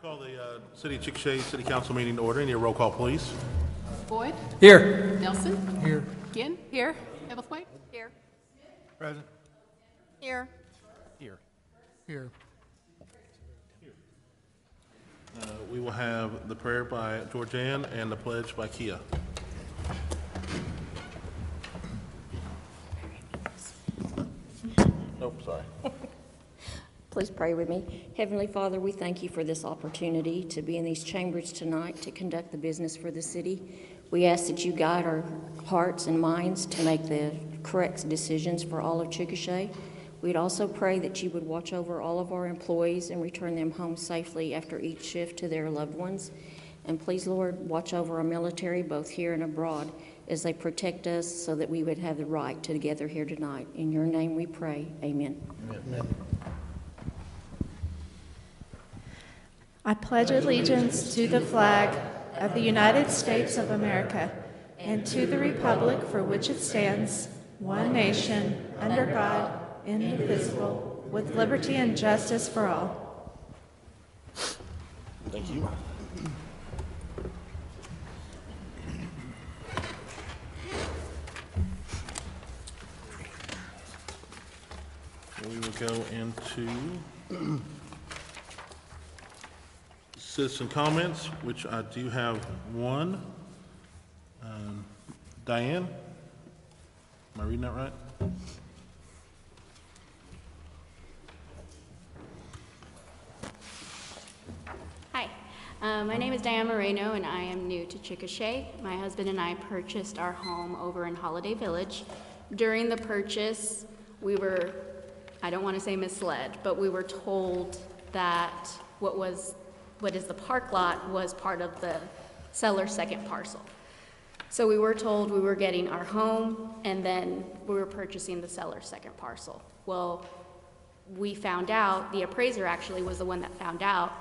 Call the City of Chickasha City Council meeting to order. Need a roll call, please. Boyd? Here. Nelson? Here. Ginn? Here. Ebelthwaite? Here. Present. Here. Here. Here. We will have the prayer by Georgianne and the pledge by Kia. Nope, sorry. Please pray with me. Heavenly Father, we thank you for this opportunity to be in these chambers tonight to conduct the business for the city. We ask that you guide our hearts and minds to make the correct decisions for all of Chickasha. We'd also pray that you would watch over all of our employees and return them home safely after each shift to their loved ones. And please, Lord, watch over our military, both here and abroad, as they protect us so that we would have the right to gather here tonight. In your name we pray. Amen. Amen. I pledge allegiance to the flag of the United States of America and to the republic for which it stands, one nation, under God, indivisible, with liberty and justice for all. Thank you. We will go into citizen comments, which I do have one. Diane, am I reading that right? Hi, my name is Diane Moreno and I am new to Chickasha. My husband and I purchased our home over in Holiday Village. During the purchase, we were, I don't want to say misled, but we were told that what is the park lot was part of the seller's second parcel. So we were told we were getting our home and then we were purchasing the seller's second parcel. Well, we found out, the appraiser actually was the one that found out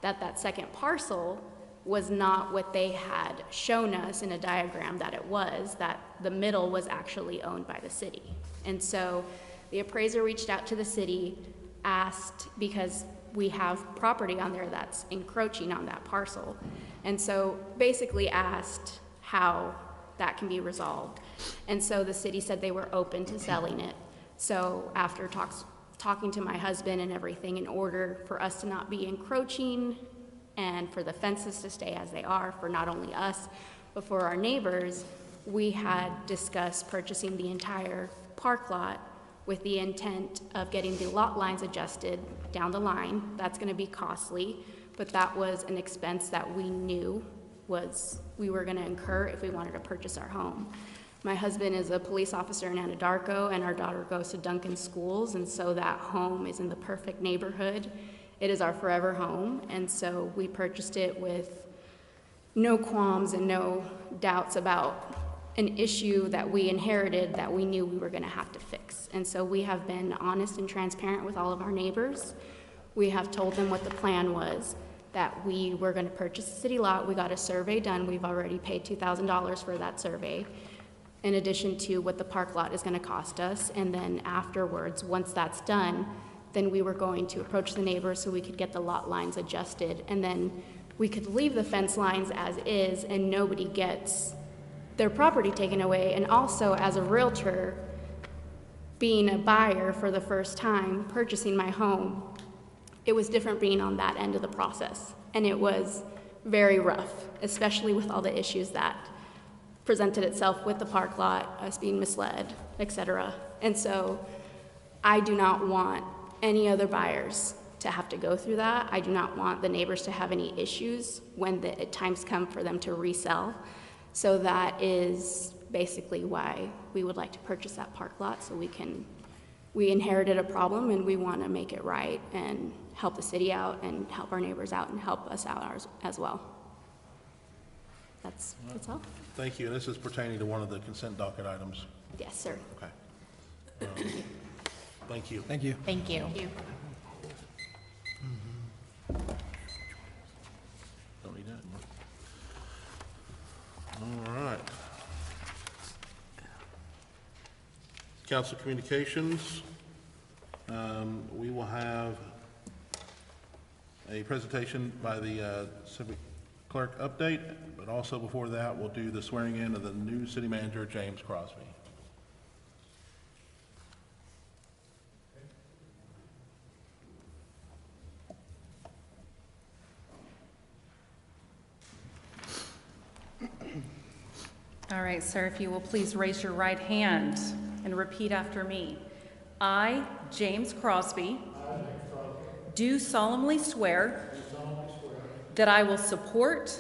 that that second parcel was not what they had shown us in a diagram that it was, that the middle was actually owned by the city. And so the appraiser reached out to the city, asked, because we have property on there that's encroaching on that parcel, and so basically asked how that can be resolved. And so the city said they were open to selling it. So after talking to my husband and everything, in order for us to not be encroaching and for the fences to stay as they are for not only us, but for our neighbors, we had discussed purchasing the entire park lot with the intent of getting the lot lines adjusted down the line. That's gonna be costly, but that was an expense that we knew we were gonna incur if we wanted to purchase our home. My husband is a police officer in Anadarko, and our daughter goes to Duncan schools, and so that home is in the perfect neighborhood. It is our forever home, and so we purchased it with no qualms and no doubts about an issue that we inherited that we knew we were gonna have to fix. And so we have been honest and transparent with all of our neighbors. We have told them what the plan was, that we were gonna purchase a city lot. We got a survey done. We've already paid $2,000 for that survey, in addition to what the park lot is gonna cost us. And then afterwards, once that's done, then we were going to approach the neighbors so we could get the lot lines adjusted. And then we could leave the fence lines as is and nobody gets their property taken away. And also, as a realtor, being a buyer for the first time, purchasing my home, it was different being on that end of the process. And it was very rough, especially with all the issues that presented itself with the park lot, us being misled, etc. And so I do not want any other buyers to have to go through that. I do not want the neighbors to have any issues when the times come for them to resell. So that is basically why we would like to purchase that park lot, so we inherited a problem and we want to make it right and help the city out and help our neighbors out and help us out as well. That's all. Thank you. And this is pertaining to one of the consent docket items. Yes, sir. Okay. Thank you. Thank you. Thank you. Thank you. Don't need that. All right. Council communications. We will have a presentation by the civic clerk update, but also before that, we'll do the swearing in of the new city manager, James Crosby. All right, sir, if you will please raise your right hand and repeat after me. I, James Crosby, do solemnly swear that I will support,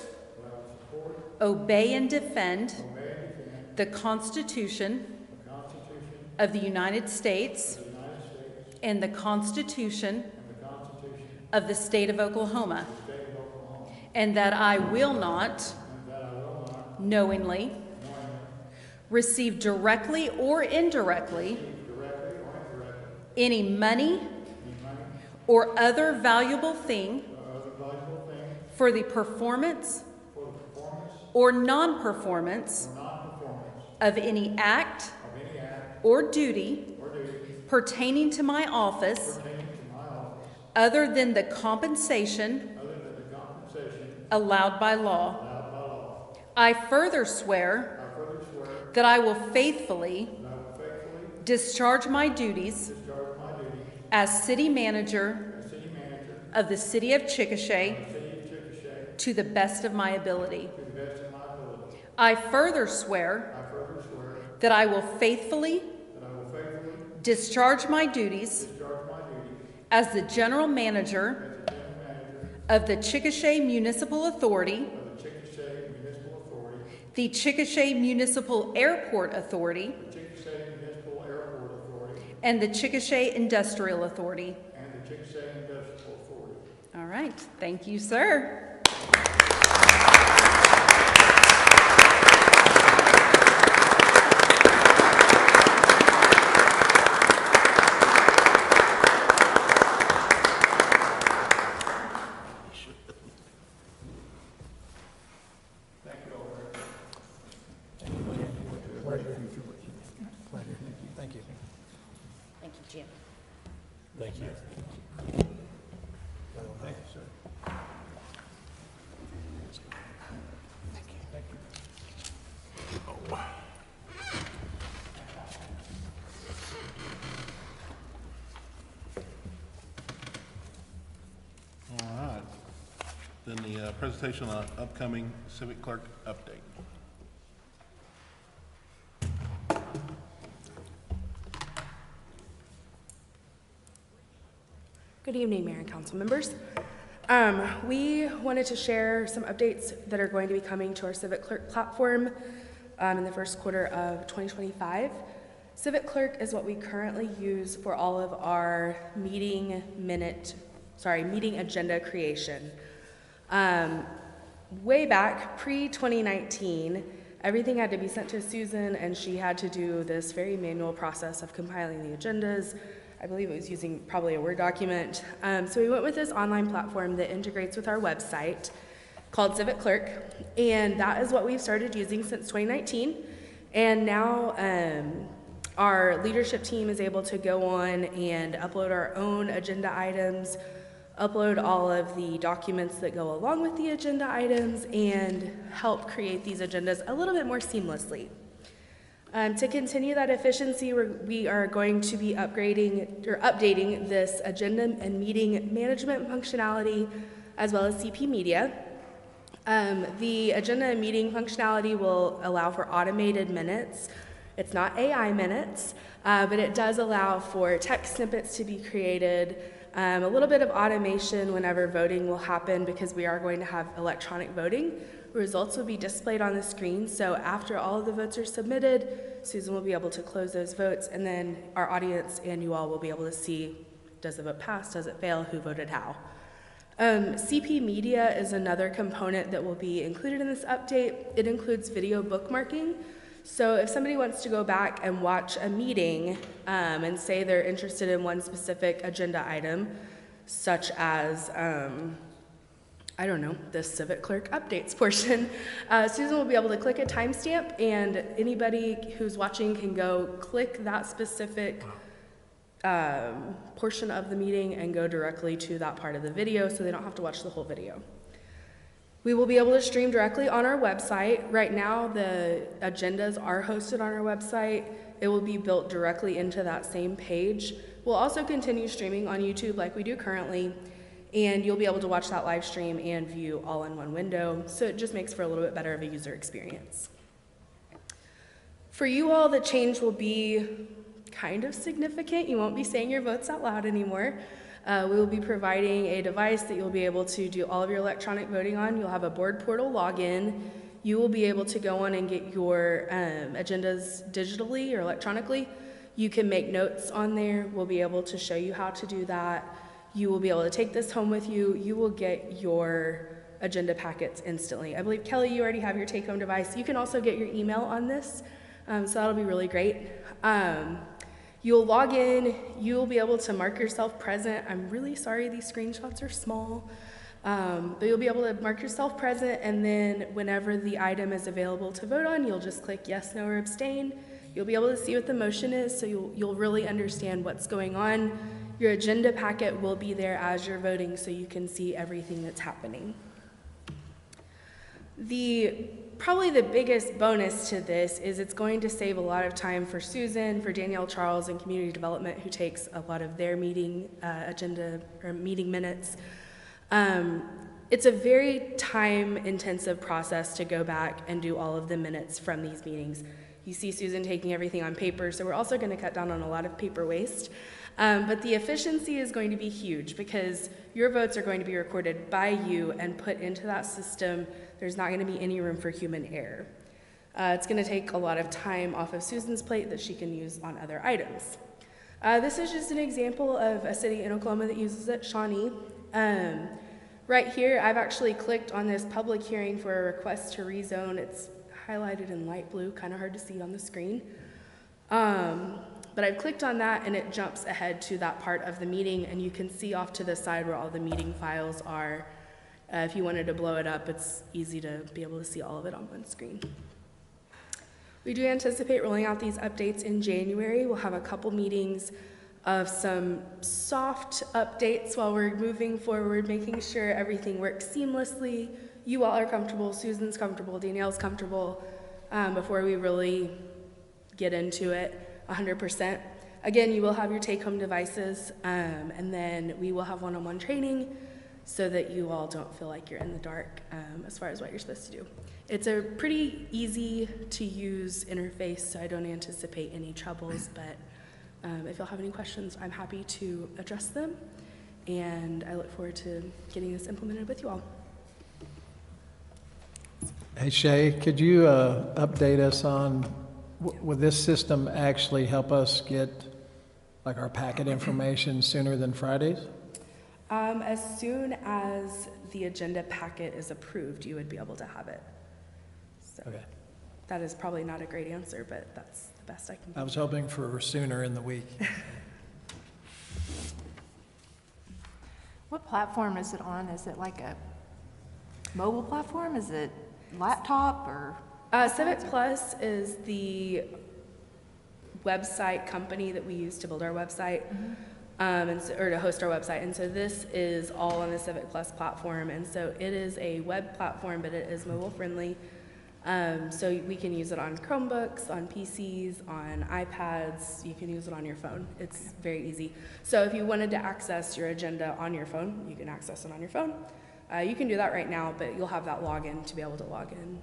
obey, and defend the Constitution of the United States and the Constitution of the State of Oklahoma, and that I will not knowingly receive directly or indirectly any money or other valuable thing for the performance or non-performance of any act or duty pertaining to my office other than the compensation allowed by law. I further swear that I will faithfully discharge my duties as city manager of the city of Chickasha to the best of my ability. I further swear that I will faithfully discharge my duties as the general manager of the Chickasha Municipal Authority, the Chickasha Municipal Airport Authority, and the Chickasha Industrial Authority. All right, thank you, sir. Thank you. Thank you, Jim. Thank you. Thank you, sir. All right. Then the presentation on upcoming civic clerk update. Good evening, Mayor and Council members. We wanted to share some updates that are going to be coming to our Civic Clerk platform in the first quarter of 2025. Civic Clerk is what we currently use for all of our meeting agenda creation. Way back, pre-2019, everything had to be sent to Susan, and she had to do this very manual process of compiling the agendas. I believe it was using probably a Word document. So we went with this online platform that integrates with our website called Civic Clerk, and that is what we've started using since 2019. And now our leadership team is able to go on and upload our own agenda items, upload all of the documents that go along with the agenda items, and help create these agendas a little bit more seamlessly. To continue that efficiency, we are going to be updating this agenda and meeting management functionality, as well as CP Media. The agenda and meeting functionality will allow for automated minutes. It's not AI minutes, but it does allow for text snippets to be created, a little bit of automation whenever voting will happen, because we are going to have electronic voting. Results will be displayed on the screen, so after all of the votes are submitted, Susan will be able to close those votes, and then our audience and you all will be able to see, does the vote pass, does it fail, who voted how. CP Media is another component that will be included in this update. It includes video bookmarking, so if somebody wants to go back and watch a meeting and say they're interested in one specific agenda item, such as I don't know, this Civic Clerk updates portion, Susan will be able to click a timestamp, and anybody who's watching can go click that specific portion of the meeting and go directly to that part of the video so they don't have to watch the whole video. We will be able to stream directly on our website. Right now, the agendas are hosted on our website. It will be built directly into that same page. We'll also continue streaming on YouTube like we do currently, and you'll be able to watch that live stream and view all in one window, so it just makes for a little bit better of a user experience. For you all, the change will be kind of significant. You won't be saying your votes out loud anymore. We will be providing a device that you'll be able to do all of your electronic voting on. You'll have a board portal login. You will be able to go on and get your agendas digitally or electronically. You can make notes on there. We'll be able to show you how to do that. You will be able to take this home with you. You will get your agenda packets instantly. I believe, Kelly, you already have your take-home device. You can also get your email on this, so that'll be really great. You'll log in, you'll be able to mark yourself present. I'm really sorry these screenshots are small, but you'll be able to mark yourself present, and then whenever the item is available to vote on, you'll just click yes, no, or abstain. You'll be able to see what the motion is, so you'll really understand what's going on. Your agenda packet will be there as you're voting, so you can see everything that's happening. Probably the biggest bonus to this is it's going to save a lot of time for Susan, for Danielle Charles, and community development, who takes a lot of their meeting agenda or meeting minutes. It's a very time-intensive process to go back and do all of the minutes from these meetings. You see Susan taking everything on paper, so we're also going to cut down on a lot of paper waste. But the efficiency is going to be huge because your votes are going to be recorded by you and put into that system. There's not going to be any room for human error. It's going to take a lot of time off of Susan's plate that she can use on other items. This is just an example of a city in Oklahoma that uses it, Shawnee. Right here, I've actually clicked on this public hearing for a request to rezone. It's highlighted in light blue, kind of hard to see on the screen. But I've clicked on that and it jumps ahead to that part of the meeting, and you can see off to the side where all the meeting files are. If you wanted to blow it up, it's easy to be able to see all of it on one screen. We do anticipate rolling out these updates in January. We'll have a couple meetings of some soft updates while we're moving forward, making sure everything works seamlessly. You all are comfortable, Susan's comfortable, Danielle's comfortable, before we really get into it 100%. Again, you will have your take-home devices, and then we will have one-on-one training so that you all don't feel like you're in the dark as far as what you're supposed to do. It's a pretty easy to use interface, so I don't anticipate any troubles, but if you'll have any questions, I'm happy to address them, and I look forward to getting this implemented with you all. Hey Shay, could you update us on, will this system actually help us get like our packet information sooner than Fridays? As soon as the agenda packet is approved, you would be able to have it. So Okay. that is probably not a great answer, but that's the best I can do. I was hoping for sooner in the week. What platform is it on? Is it like a mobile platform? Is it laptop or? Civic Plus is the website company that we use to build our website, or to host our website. And so this is all on the Civic Plus platform. And so it is a web platform, but it is mobile friendly. So we can use it on Chromebooks, on PCs, on iPads. You can use it on your phone. It's very easy. So if you wanted to access your agenda on your phone, you can access it on your phone. You can do that right now, but you'll have that login to be able to log in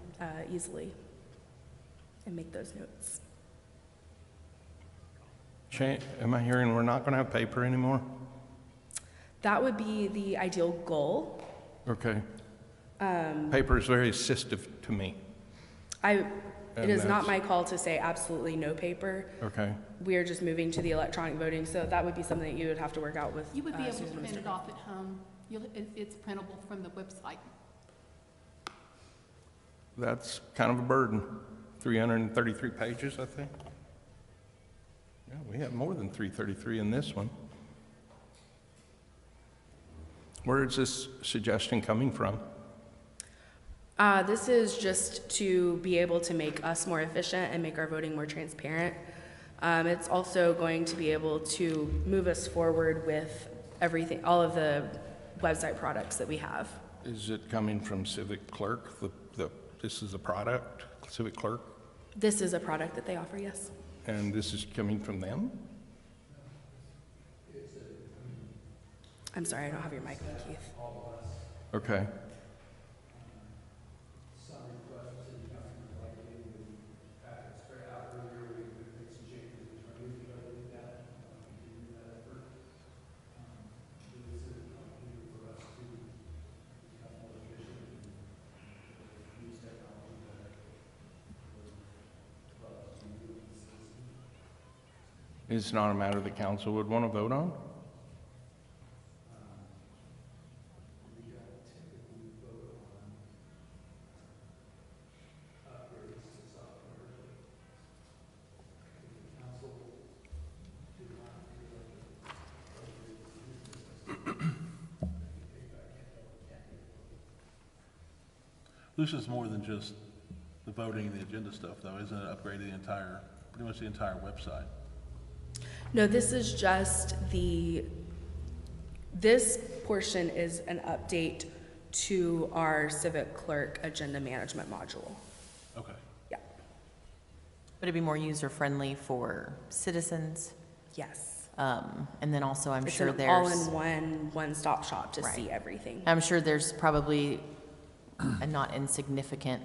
easily and make those notes. Shay, am I hearing we're not going to have paper anymore? That would be the ideal goal. Okay. Paper is very assistive to me. It is not my call to say absolutely no paper. Okay. We are just moving to the electronic voting, so that would be something that you would have to work out with. You would be able to Susan print Mr. it off at home. It's printable from the website. That's kind of a burden. 333 pages, I think. Yeah, we have more than 333 in this one. Where is this suggestion coming from? This is just to be able to make us more efficient and make our voting more transparent. It's also going to be able to move us forward with everything, all of the website products that we have. Is it coming from Civic Clerk? This is a product, Civic Clerk, This is a product that they offer, yes. and this is coming from them? I'm sorry, I don't have your mic on, Keith. Okay. It's not a matter the council would want to vote on? This is more than just the voting and the agenda stuff, though, isn't it? Upgrading the entire, pretty much the entire website. No, this is just this portion is an update to our Civic Clerk agenda management module. Okay. Yeah, Would it be more user-friendly for citizens? yes. And then also, I'm It's sure an there's, all-in-one, one-stop shop to Right. see everything. I'm sure there's probably a not insignificant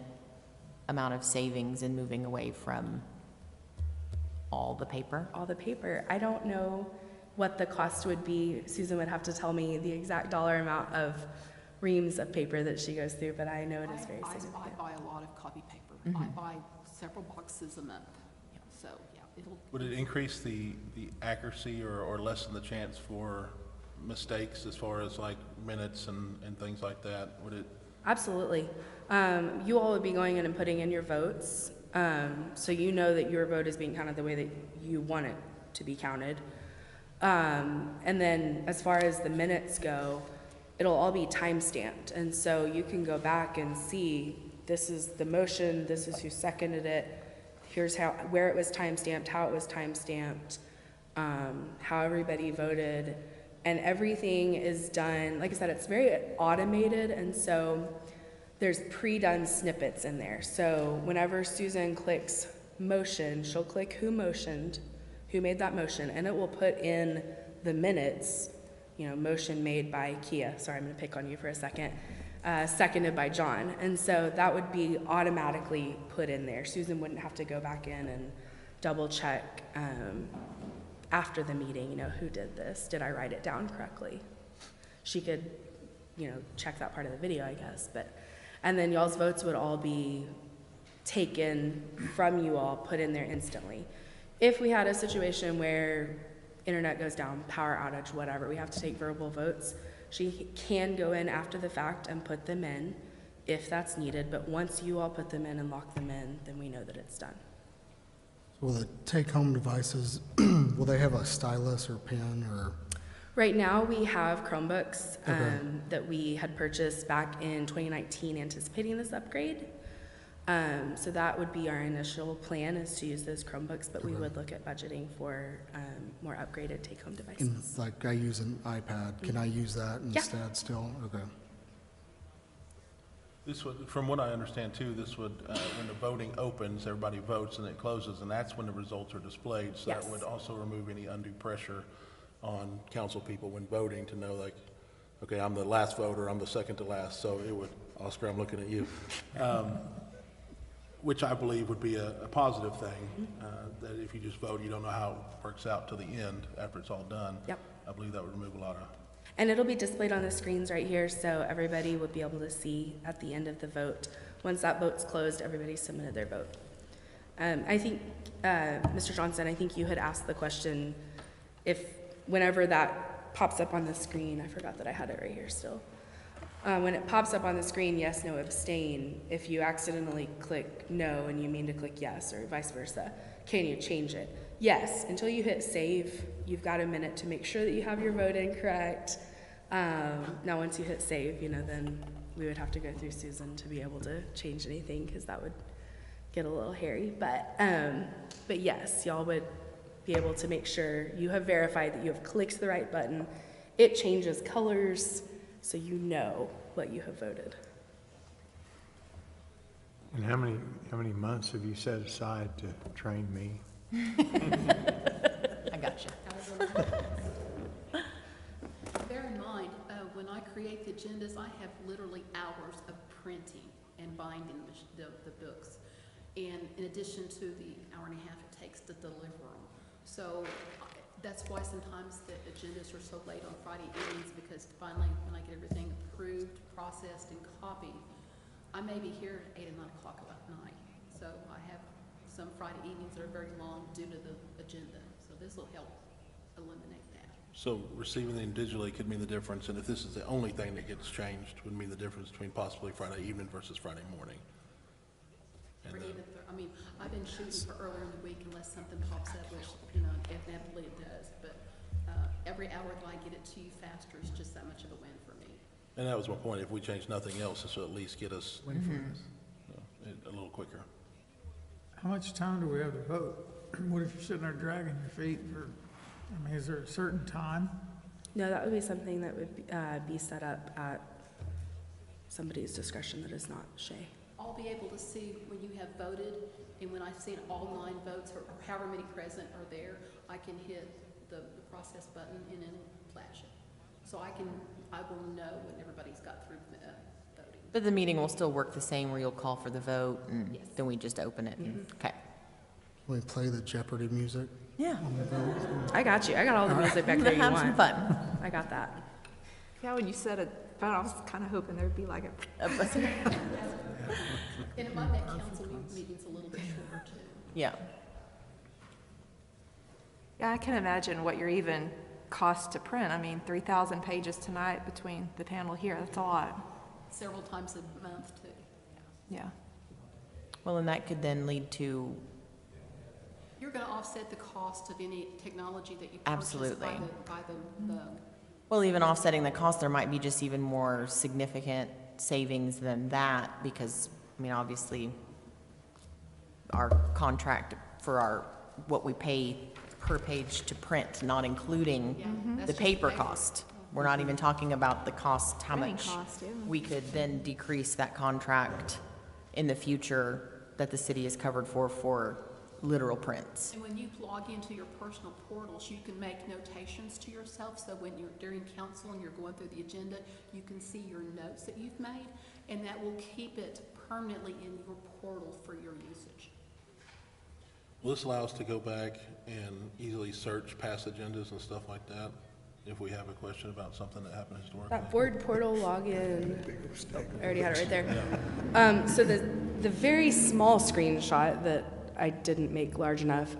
amount of savings in moving away from all the paper. All the paper. I don't know what the cost would be. Susan would have to tell me the exact dollar amount of reams of paper that she goes through, but I know it is very significant. I buy a lot of copy paper. I buy several boxes a month. So, yeah, it'll. Would it increase the accuracy or lessen the chance for mistakes as far as like minutes and things like that? Would it? Absolutely. You all would be going in and putting in your votes, so you know that your vote is being counted the way that you want it to be counted. And then as far as the minutes go, it'll all be time-stamped, and so you can go back and see, this is the motion, this is who seconded it, here's where it was time-stamped, how it was time-stamped, how everybody voted, and everything is done, like I said, it's very automated, and so there's pre-done snippets in there. So whenever Susan clicks motion, she'll click who motioned, who made that motion, and it will put in the minutes, you know, motion made by Kia, sorry, I'm gonna pick on you for a second, seconded by John. And so that would be automatically put in there. Susan wouldn't have to go back in and double check after the meeting, you know, who did this? Did I write it down correctly? She could, you know, check that part of the video, I guess, and then y'all's votes would all be taken from you all, put in there instantly. If we had a situation where internet goes down, power outage, whatever, we have to take verbal votes, she can go in after the fact and put them in if that's needed, but once you all put them in and lock them in, then we know that it's done. Will the take-home devices, will they have a stylus or pen or? Right now, we have Chromebooks Okay. that we had purchased back in 2019 anticipating this upgrade. So that would be our initial plan, is to use those Chromebooks, but we would look at budgeting for more upgraded take-home And devices. like I use an iPad, can I use that Yeah. instead still? Okay. This would, from what I understand too, this would, when the voting opens, everybody votes and it closes, and that's when the results are displayed. So that Yes. would also remove any undue pressure on council people when voting to know, like, okay, I'm the last voter, I'm the second to last, so it would, Oscar, I'm looking at you. Which I believe would be a positive thing, that if you just vote, you don't know how it works out to the end after it's all done. Yep. I believe that would remove a lot of. And it'll be displayed on the screens right here, so everybody would be able to see at the end of the vote. Once that vote's closed, everybody submitted their vote. I think, Mr. Johnson, I think you had asked the question if whenever that pops up on the screen, I forgot that I had it right here still. When it pops up on the screen, yes, no, abstain, if you accidentally click no and you mean to click yes, or vice versa, can you change it? Yes, until you hit save, you've got a minute to make sure that you have your vote in correct. Now, once you hit save, you know, then we would have to go through Susan to be able to change anything, because that would get a little hairy. But yes, y'all would be able to make sure you have verified that you have clicked the right button. It changes colors, so you know what you have voted. And how many months have you set aside to train me? I got you. Bear in mind, when I create the agendas, I have literally hours of printing and binding the books. And in addition to the hour and a half it takes to deliver them. So that's why sometimes the agendas are so late on Friday evenings, because finally, when I get everything approved, processed, and copied, I may be here at 8 or 9 o'clock at night. So I have some Friday evenings that are very long due to the agenda. So this will help eliminate that. So receiving them digitally could mean the difference, and if this is the only thing that gets changed, would mean the difference between possibly Friday evening versus Friday morning. Or even, I mean, I've been shooting for earlier in the week unless something pops up, which, you know, inevitably it does. But every hour that I get it to you faster is just that much of a win for me. And that was my point. If we change nothing else, this will at least get us a little quicker. How much time do we have to vote? What if you're sitting there dragging your feet for, I mean, is there a certain time? No, that would be something that would be set up at somebody's discretion that is not Shay. I'll be able to see when you have voted, and when I've seen all 9 votes, or however many present are there, I can hit the process button and it'll flash it. So I will know when everybody's got through voting. But the meeting will still work the same, where you'll call for the vote, and Yes. then we just open it. Okay. We play the Jeopardy music. Yeah. On the vote. I got you. I got all the music back there you Have want. some fun. I got that. Yeah, when you said it, but I was kind of hoping there'd be like a. And it might make council meetings a little bit shorter too. Yeah. Yeah, I can imagine what your even cost to print. I mean, 3,000 pages tonight between the panel here, that's a lot. Several times a month too. Yeah. Well, and that could then lead to, You're going to offset the cost of any technology that you purchase Absolutely. by the well, even offsetting the cost, there might be just even more significant savings than that, because, I mean, obviously, our contract for what we pay per page to print, not including that's the just paper paper. cost. We're not even talking about the cost, how Printing much cost, yeah. we could then decrease that contract in the future that the city is covered for literal prints. And when you log into your personal portals, you can make notations to yourself, so when you're during council and you're going through the agenda, you can see your notes that you've made, and that will keep it permanently in your portal for your usage. Will this allow us to go back and easily search past agendas and stuff like that, if we have a question about something that happened historically? That board portal login, I already had it right there. So the very small screenshot that I didn't make large enough,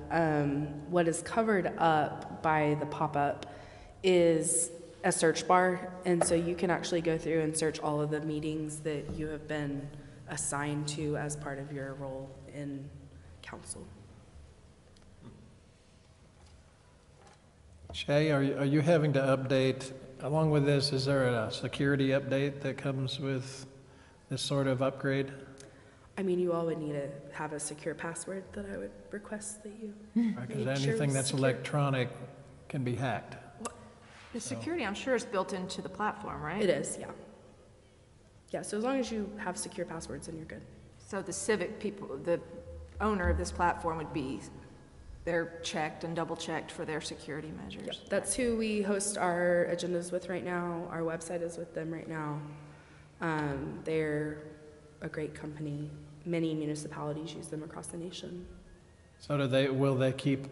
what is covered up by the pop-up is a search bar, and so you can actually go through and search all of the meetings that you have been assigned to as part of your role in council. Shay, are you having to update, along with this, is there a security update that comes with this sort of upgrade? I mean, you all would need to have a secure password that I would request that you Because make sure anything is that's secure. electronic can be hacked. The security, I'm sure, is built into the platform, right? It is, yeah. Yeah, so as long as you have secure passwords, then you're good. So the civic people, the owner of this platform would be, they're checked and double-checked for their security measures. That's who we host our agendas with right now. Our website is with them right now. They're a great company. Many municipalities use them across the nation. So will they keep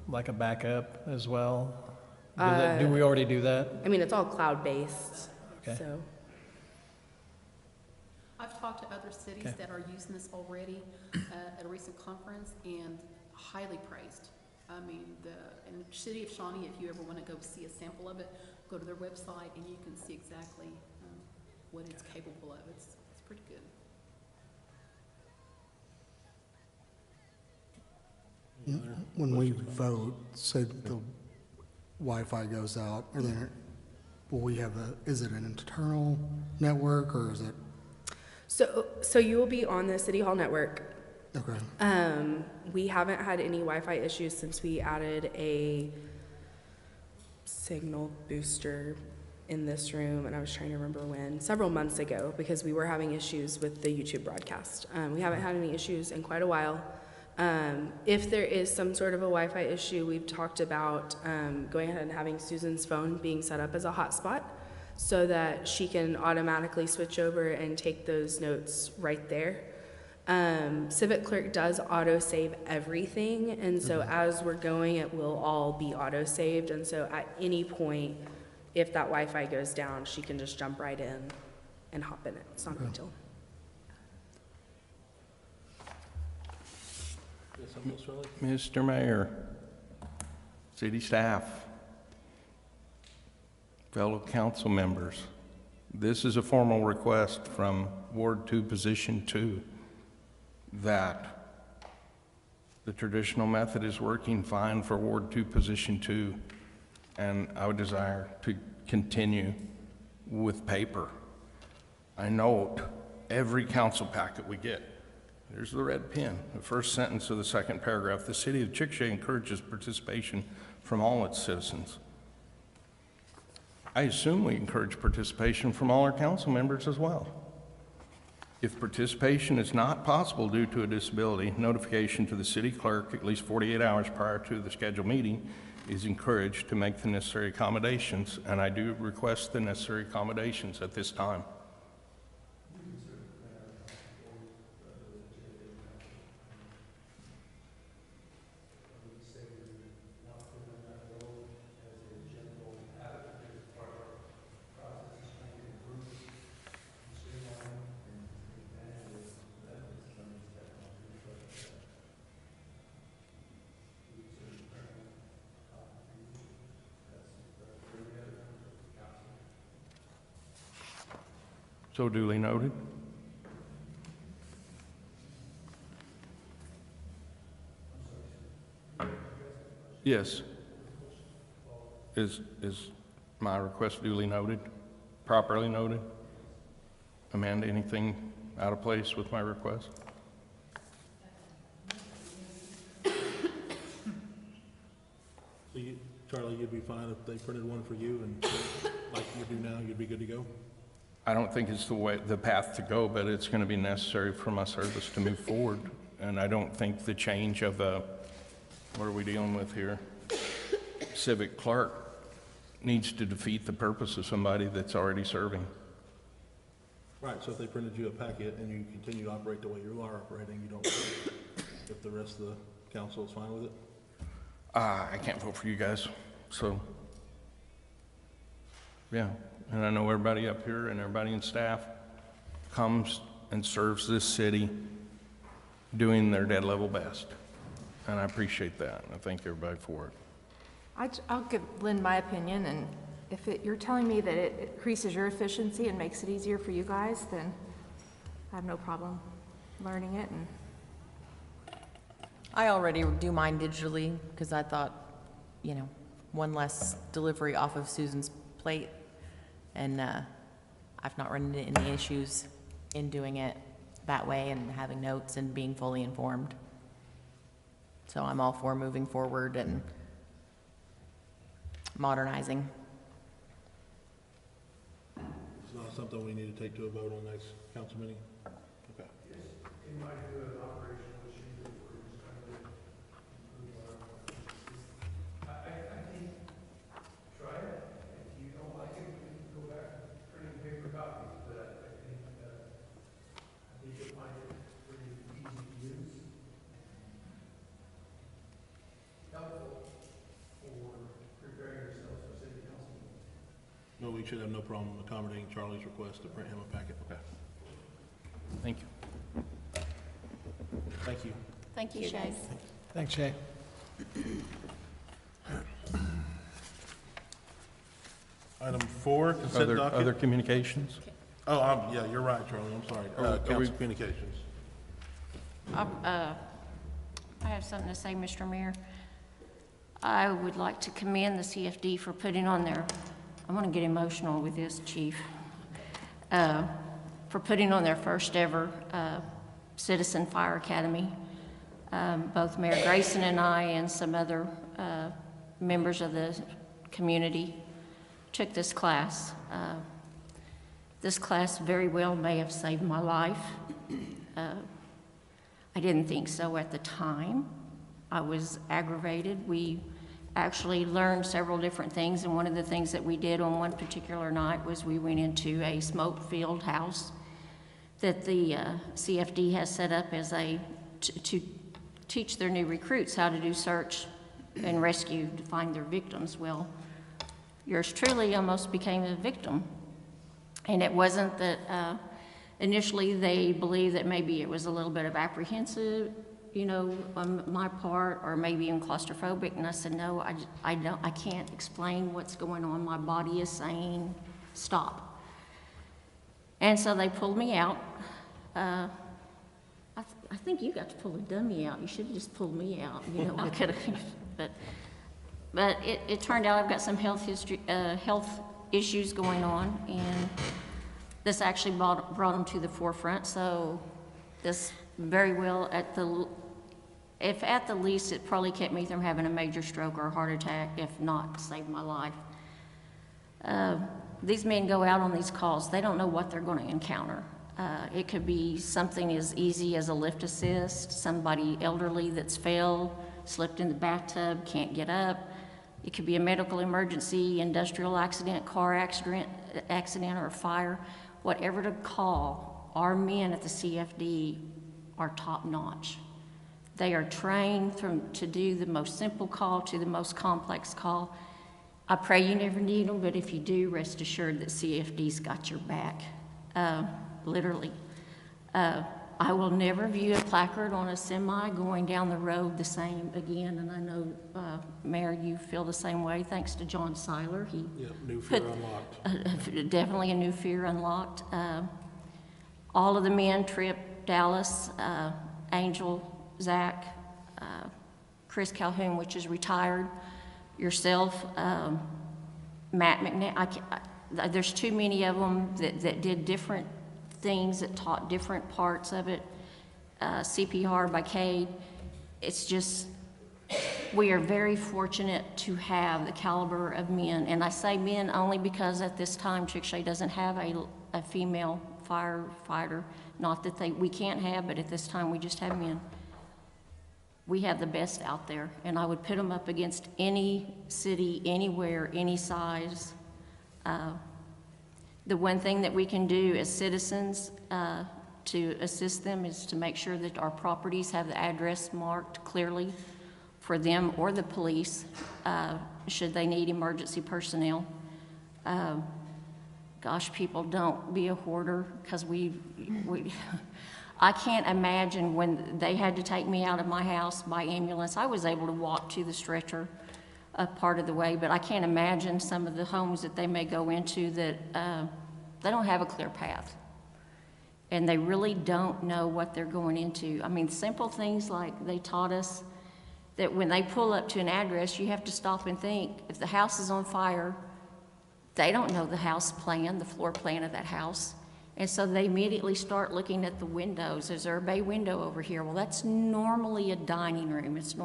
like a backup as well? Do we already do that? I mean, it's all cloud-based, Okay. so. I've talked to other cities Okay. that are using this already at a recent conference, and highly praised. I mean, in the city of Shawnee, if you ever want to go see a sample of it, go to their website and you can see exactly what it's capable of. It's pretty good. When we vote, say the Wi-Fi goes out, or then will we have is it an internal network or is it? So you will be on the City Hall network. Okay. We haven't had any Wi-Fi issues since we added a signal booster in this room, and I was trying to remember when, several months ago, because we were having issues with the YouTube broadcast. We haven't had any issues in quite a while. If there is some sort of a Wi-Fi issue, we've talked about going ahead and having Susan's phone being set up as a hotspot so that she can automatically switch over and take those notes right there. Civic Clerk does auto-save everything, and so as we're going, it will all be auto-saved, and so at any point, if that Wi-Fi goes down, she can just jump right in and hop in it. It's not a big deal. Mr. Mayor, city staff, fellow council members, this is a formal request from Ward 2, Position 2, that the traditional method is working fine for Ward 2, Position 2, and I would desire to continue with paper. I note every council packet we get, there's the red pen, the first sentence of the second paragraph, the city of Chickasha encourages participation from all its citizens. I assume we encourage participation from all our council members as well. If participation is not possible due to a disability, notification to the city clerk at least 48 hours prior to the scheduled meeting is encouraged to make the necessary accommodations, and I do request the necessary accommodations at this time. So duly noted. Yes. Is my request duly noted? Properly noted? Amanda, anything out of place with my request? So you, Charlie, you'd be fine if they printed one for you and like you do now, you'd be good to go? I don't think it's the path to go, but it's going to be necessary for my service to move forward. And I don't think the change of what are we dealing with here? Civic clerk needs to defeat the purpose of somebody that's already serving. Right, so if they printed you a packet and you continue to operate the way you are operating, you don't, if the rest of the council is fine with it? I can't vote for you guys, so, yeah. And I know everybody up here and everybody in staff comes and serves this city doing their dead level best. And I appreciate that. I thank everybody for it. I'll give Lynn my opinion, and if you're telling me that it increases your efficiency and makes it easier for you guys, then I have no problem learning it. And I already do mine digitally because I thought, you know, one less delivery off of Susan's plate. And I've not run into any issues in doing it that way and having notes and being fully informed. So I'm all for moving forward and modernizing. It's not something we need to take to a vote on next council meeting? Okay. You might do an operational issue that we're just trying to improve our, I think, try it. If you don't like it, we can go back to printing paper copies, but I think you'll find it pretty easy to use. Helpful for preparing yourselves for city council. No, we should have no problem accommodating Charlie's request to print him a packet. Okay. Thank you. Thank you. Thank you, Shay. Thanks, Shay. Item 4, consent docket. Other communications? Oh, yeah, you're right, Charlie. I'm sorry. Council communications. I have something to say, Mr. Mayor. I would like to commend the CFD for putting on their, I'm going to get emotional with this, Chief, for putting on their first ever Citizen Fire Academy. Both Mayor Grayson and I and some other members of the community took this class. This class very well may have saved my life. I didn't think so at the time. I was aggravated. We actually learned several different things, and one of the things that we did on one particular night was we went into a smoke-filled house that the CFD has set up as to teach their new recruits how to do search and rescue to find their victims. Well, yours truly almost became a victim. And it wasn't that initially they believed that maybe it was a little bit of apprehensive, on my part, or maybe even claustrophobic. And I said, no, I can't explain what's going on. My body is saying, stop. And so they pulled me out. I think you got to pull a dummy out. You should have just pulled me out. I could have, but it turned out I've got some health issues going on, and this actually brought them to the forefront. So this very well, at the least, it probably kept me from having a major stroke or a heart attack, if not saved my life. These men go out on these calls. They don't know what they're going to encounter. It could be something as easy as a lift assist, somebody elderly that's fell, slipped in the bathtub, can't get up. It could be a medical emergency, industrial accident, car accident, or fire. Whatever to call, our men at the CFD are top notch. They are trained to do the most simple call to the most complex call. I pray you never need them, but if you do, rest assured that CFD's got your back, literally. I will never view a placard on a semi going down the road the same again, and I know, Mayor, you feel the same way, thanks to John Seiler. New fear unlocked. Definitely a new fear unlocked. All of the men, Tripp, Dallas, Angel, Zach, Chris Calhoun, which is retired, yourself, Matt McNair. There's too many of them that did different things, that taught different parts of it. CPR by Cade. It's just, we are very fortunate to have the caliber of men. And I say men only because at this time Chickasha doesn't have a female firefighter. Not that we can't have, but at this time we just have men. We have the best out there, and I would put them up against any city, anywhere, any size. The one thing that we can do as citizens to assist them is to make sure that our properties have the address marked clearly for them or the police, should they need emergency personnel. Gosh, people, don't be a hoarder, because I can't imagine when they had to take me out of my house by ambulance. I was able to walk to the stretcher a part of the way, but I can't imagine some of the homes that they may go into that they don't have a clear path. And they really don't know what they're going into. I mean, simple things like they taught us that when they pull up to an address, you have to stop and think. If the house is on fire, they don't know the house plan, the floor plan of that house. And so they immediately start looking at the windows. Is there a bay window over here? Well, that's normally a dining room. It's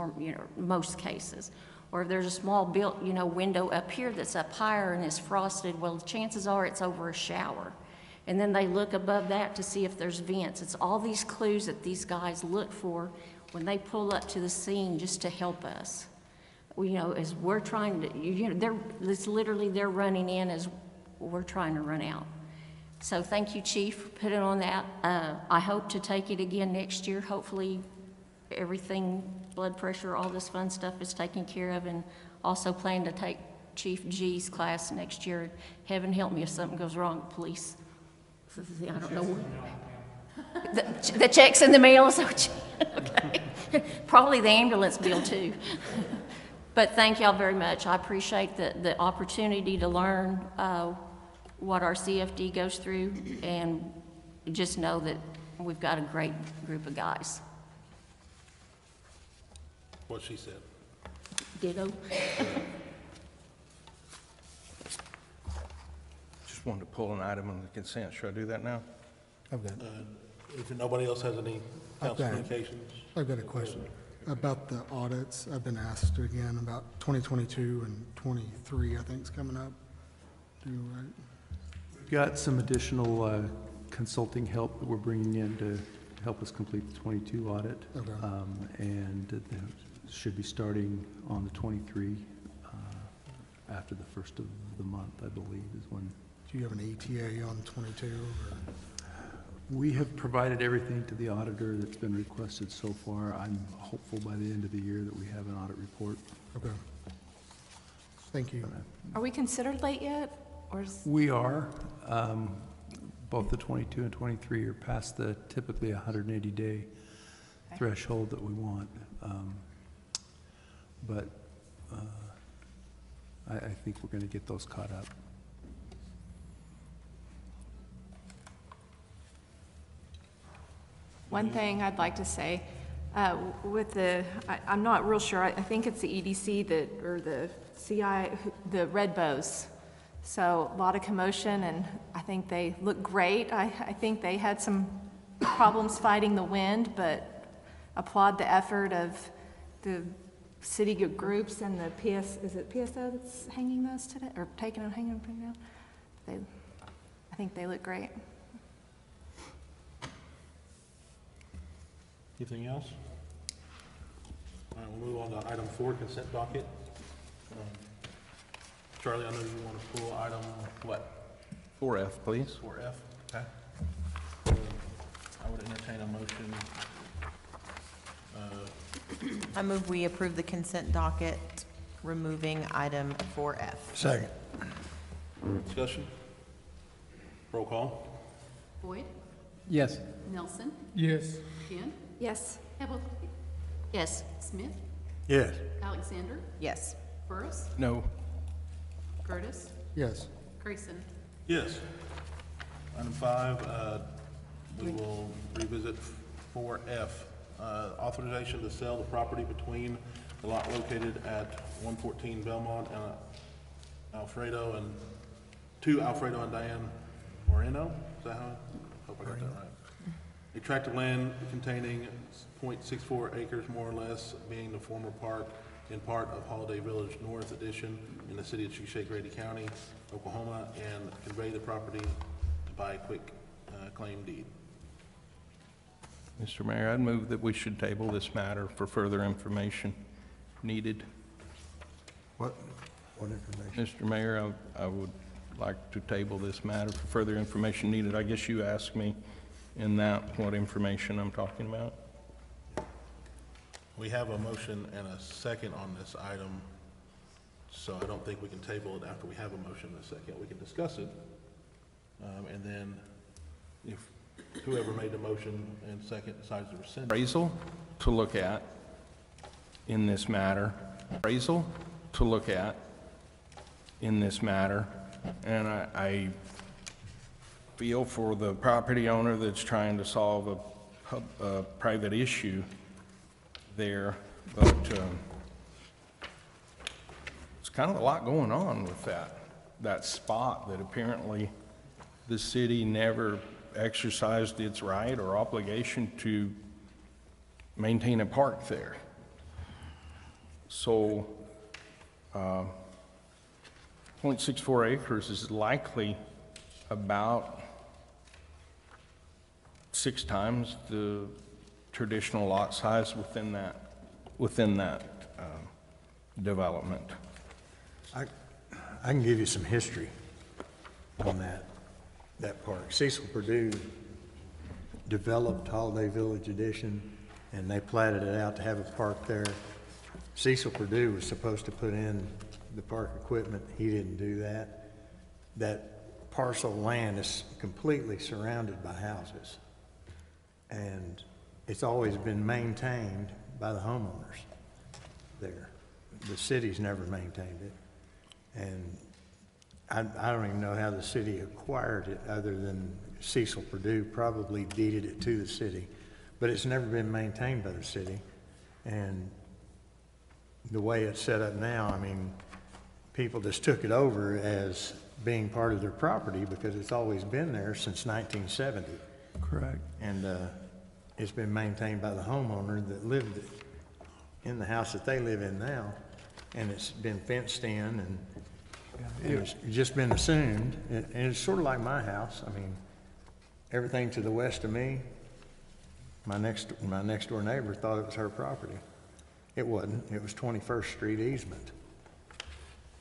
most cases. Or if there's a small window up here that's up higher and is frosted, well, chances are it's over a shower. And then they look above that to see if there's vents. It's all these clues that these guys look for when they pull up to the scene just to help us. As we're trying to, it's literally they're running in as we're trying to run out. So thank you, Chief, for putting on that. I hope to take it again next year. Hopefully everything, blood pressure, all this fun stuff is taken care of, and also plan to take Chief G's class next year. Heaven help me if something goes wrong with police. I don't know. The check's in the mail, so okay. Probably the ambulance bill too. But thank y'all very much. I appreciate the opportunity to learn what our CFD goes through, and just know that we've got a great group of guys. What she said. Ditto. Just wanted to pull an item on the consent. Should I do that now? I've got If nobody else has any council communications? I've got a question about the audits. I've been asked again about 2022 and 23, I think, is coming up. Right? We've got some additional consulting help that we're bringing in to help us complete the 22 audit. Okay. And should be starting on the 23 after the first of the month, I believe, is when. Do you have an ETA on 22? Or? We have provided everything to the auditor that's been requested so far. I'm hopeful by the end of the year that we have an audit report. Okay. Thank you. Are we considered late yet? Or We are. Both the 22 and 23 are past the typically 180-day threshold that we want. But I think we're going to get those caught up. one thing I'd like to say, with I'm not real sure, I think it's the EDC or the CI, the red bows. So a lot of commotion, and I think they look great. I think they had some problems fighting the wind, but applaud the effort of the city groups and the is it PSO that's hanging those today, or taking and hanging them down? I think they look great. Anything else? All right, we'll move on to item 4, consent docket. Charlie, I know you want to pull item what? 4F, please. 4F, okay. I would entertain a motion. I move we approve the consent docket, removing item 4F. Second. Discussion? Roll call. Boyd, Yes. Nelson, Yes. Penn, Yes. Hebel, Yes. Smith, Yes. Alexander, Yes. Burris, No. Curtis, Yes. Grayson. Yes. Item 5, we will revisit 4F. Authorization to sell the property between the lot located at 114 Belmont and Alfredo and to Alfredo and Diane Moreno. Is that how? I hope I got that right. A tract of land containing 0.64 acres, more or less, being the former park in part of Holiday Village North Edition in the city of Chickasha, Grady County, Oklahoma, and convey the property to buy a quick claim deed. Mr. Mayor, I'd move that we should table this matter for further information needed. What information? Mr. Mayor, I would like to table this matter for further information needed. I guess you asked me in that what information I'm talking about. We have a motion and a second on this item, so I don't think we can table it after we have a motion and a second. We can discuss it, and then if whoever made the motion and second decides to rescind it. Appraisal to look at in this matter. Appraisal to look at in this matter, and I feel for the property owner that's trying to solve a private issue there, but it's kind of a lot going on with that spot that apparently the city never exercised its right or obligation to maintain a park there. So 0.64 acres is likely about 6 times the traditional lot size within that development. I can give you some history on that park. Cecil Purdue developed Holiday Village Edition, and they platted it out to have a park there. Cecil Purdue was supposed to put in the park equipment. He didn't do that. That parcel of land is completely surrounded by houses, and it's always been maintained by the homeowners there. The city's never maintained it, and I don't even know how the city acquired it other than Cecil Purdue probably deeded it to the city, but it's never been maintained by the city. And the way it's set up now, I mean, people just took it over as being part of their property because it's always been there since 1970. Correct. And it's been maintained by the homeowner that lived in the house that they live in now, and it's been fenced in, and it's just been assumed, and it's sort of like my house. I mean, everything to the west of me, my next door neighbor thought it was her property. It wasn't. It was 21st Street easement.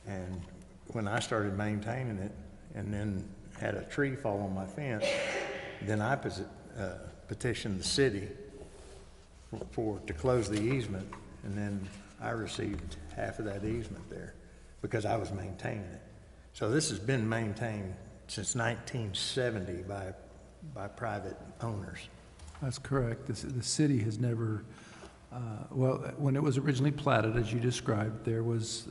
And when I started maintaining it, and then had a tree fall on my fence, then I petitioned the city to close the easement, and then I received half of that easement there because I was maintaining it. So this has been maintained since 1970 by private owners. That's correct. The city has never, well, when it was originally platted, as you described, there was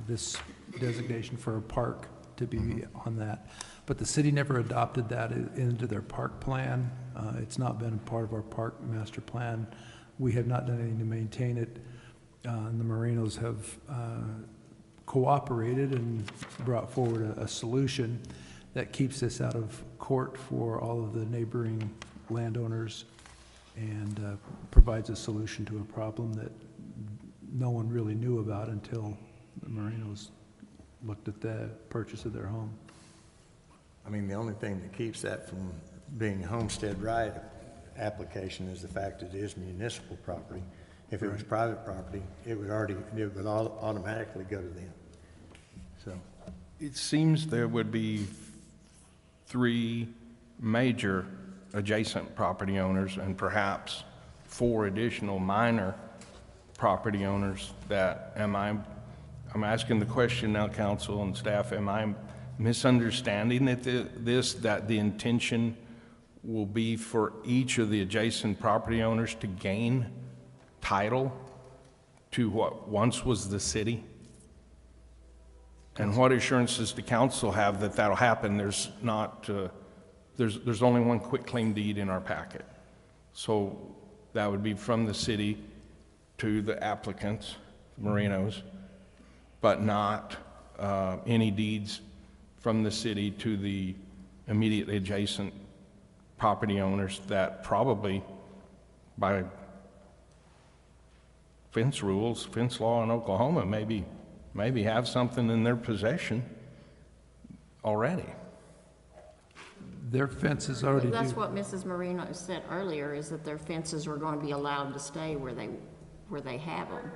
this designation for a park to be on that. But the city never adopted that into their park plan. It's not been a part of our park master plan. We have not done anything to maintain it. And the Marinos have cooperated and brought forward a solution that keeps this out of court for all of the neighboring landowners and provides a solution to a problem that no one really knew about until the Marinos looked at the purchase of their home. I mean, the only thing that keeps that from being a homestead right application is the fact that it is municipal property. If it was private property, it would automatically go to them. So It seems there would be 3 major adjacent property owners and perhaps 4 additional minor property owners that I'm asking the question now, council and staff, am I misunderstanding that that the intention will be for each of the adjacent property owners to gain title to what once was the city? And what assurances does the council have that that'll happen? There's not, there's only one quitclaim deed in our packet. So that would be from the city to the applicants, Marinos, but not any deeds from the city to the immediately adjacent property owners that probably by fence rules, fence law in Oklahoma, maybe have something in their possession already. Their fences already do. That's what Mrs. Marino said earlier, is that their fences are going to be allowed to stay where they have them.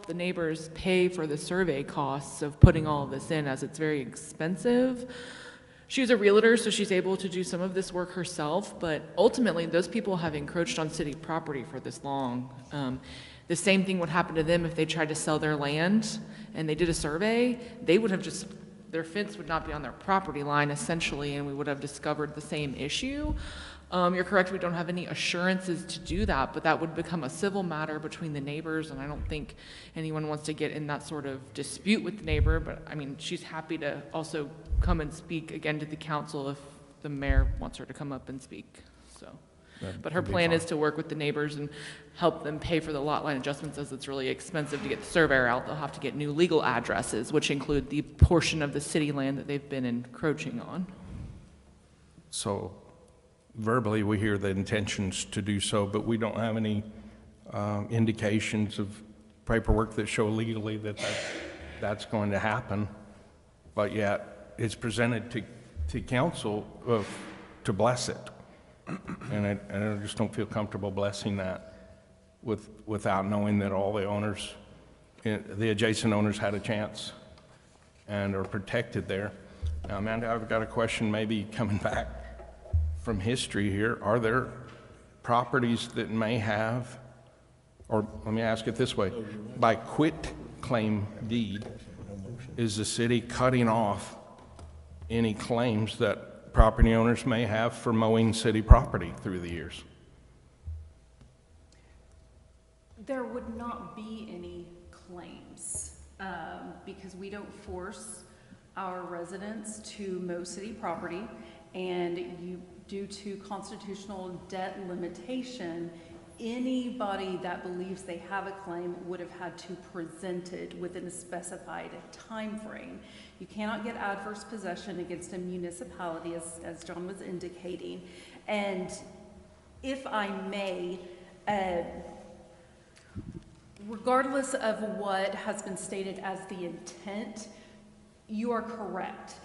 The neighbors pay for the survey costs of putting all of this in, as it's very expensive. She's a realtor, so she's able to do some of this work herself, but ultimately those people have encroached on city property for this long. The same thing would happen to them if they tried to sell their land and they did a survey. They would have just, their fence would not be on their property line essentially, and we would have discovered the same issue. You're correct, we don't have any assurances to do that, but that would become a civil matter between the neighbors, and I don't think anyone wants to get in that sort of dispute with the neighbor, but I mean, she's happy to also come and speak again to the council if the mayor wants her to come up and speak, so. But her plan is to work with the neighbors and help them pay for the lot line adjustments, as it's really expensive to get the surveyor out. They'll have to get new legal addresses, which include the portion of the city land that they've been encroaching on. So verbally, we hear the intentions to do so, but we don't have any indications of paperwork that show legally that that's going to happen. But yet, it's presented to council to bless it. And I just don't feel comfortable blessing that without knowing that all the owners, the adjacent owners had a chance and are protected there. Now, Amanda, I've got a question maybe coming back from history here. Are there properties that may have, or let me ask it this way, by quit claim deed, is the city cutting off any claims that property owners may have for mowing city property through the years? There would not be any claims because we don't force our residents to mow city property, and due to constitutional debt limitation, anybody that believes they have a claim would have had to present it within a specified time frame. You cannot get adverse possession against a municipality, as John was indicating. And if I may, regardless of what has been stated as the intent, you are correct.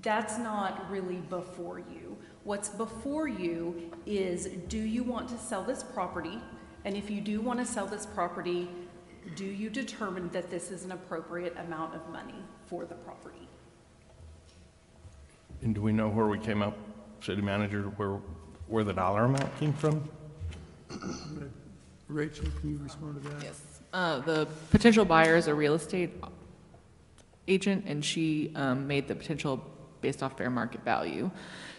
That's not really before you. What's before you is, do you want to sell this property? And if you do want to sell this property, do you determine that this is an appropriate amount of money for the property? And do we know where we came up, city manager, where the dollar amount came from? Rachel, can you respond to that? Yes. The potential buyer is a real estate agent, and she made the potential based off fair market value.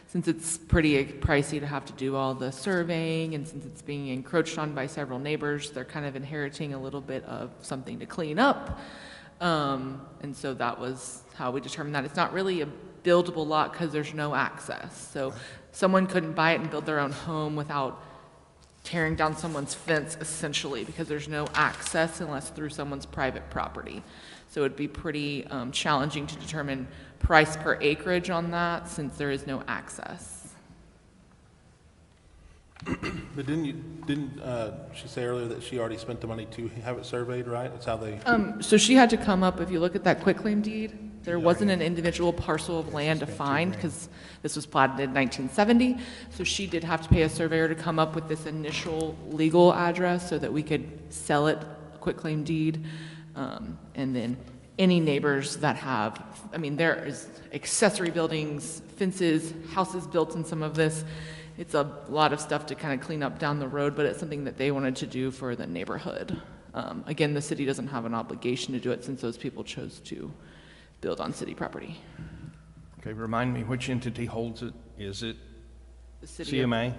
Since it's pretty pricey to have to do all the surveying, and since it's being encroached on by several neighbors, they're kind of inheriting a little bit of something to clean up. And so that was how we determined that. It's not really a buildable lot because there's no access. So someone couldn't buy it and build their own home without tearing down someone's fence, essentially, because there's no access unless through someone's private property. So it'd be pretty challenging to determine price per acreage on that since there is no access. But didn't she say earlier that she already spent the money to have it surveyed, right? That's how they... So she had to come up, if you look at that quitclaim deed, there wasn't an individual parcel of land defined because this was platted in 1970. So she did have to pay a surveyor to come up with this initial legal address so that we could sell it, quitclaim deed. And then any neighbors that have, I mean, there is accessory buildings, fences, houses built in some of this. It's a lot of stuff to kind of clean up down the road, but it's something that they wanted to do for the neighborhood. Again, the city doesn't have an obligation to do it since those people chose to build on city property. Okay, remind me, which entity holds it? Is it The city CMA?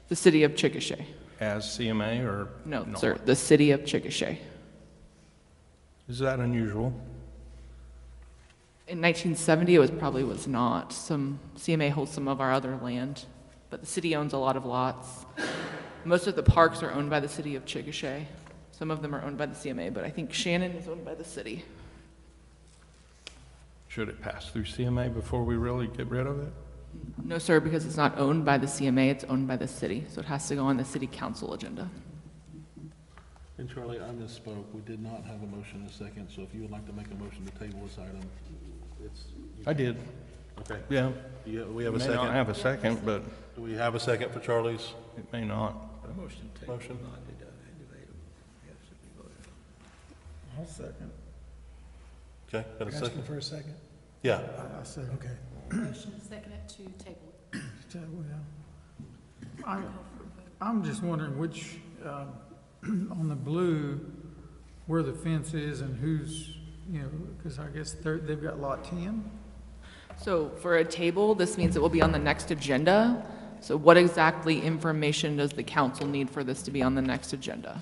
The city of Chickasha. As CMA or? No, not? sir, the city of Chickasha. Is that unusual? In 1970, it probably was not. Some CMA holds some of our other land, but the city owns a lot of lots. Most of the parks are owned by the city of Chickasha. Some of them are owned by the CMA, but I think Shannon is owned by the city. Should it pass through CMA before we really get rid of it? No, sir, because it's not owned by the CMA, it's owned by the city, so it has to go on the city council agenda. And Charlie, I misspoke. We did not have a motion in a second, so if you would like to make a motion to table this item, it's... I did. Okay. Yeah. We have a second? May not have a second, but... Do we have a second for Charlie's? It may not. Motion. I'll second. Okay, got a Asking second? for a second? Yeah. I second. Okay. Motion is second to table it. Table, yeah. I'm just wondering which, on the blue, where the fence is and who's, you know, because I guess they've got lot 10. So for a table, this means it will be on the next agenda. So what exactly information does the council need for this to be on the next agenda?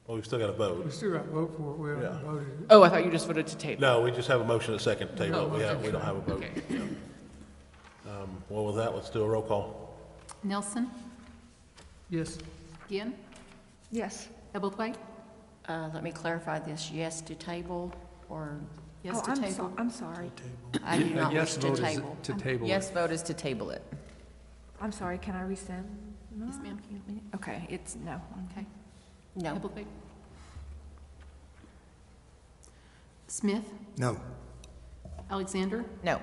Well, we've still got to We vote. still got to vote for it, we haven't Yeah. voted. Oh, I thought you just voted to table. No, we just have a motion and a second to table it. Oh, We don't have a vote. Okay. Well, with that, let's do a roll call. Nelson, Yes. Ginn, Yes. Ebblethwaite, Let me clarify this, yes to table, or yes Oh, to table. I'm sorry. I do not yes wish to vote is table. to table it. Yes vote is to table it. I'm sorry, can I resend? Yes, ma'am. Okay, it's no. Okay. No. Ebblethwaite. Smith, No. Alexander, No.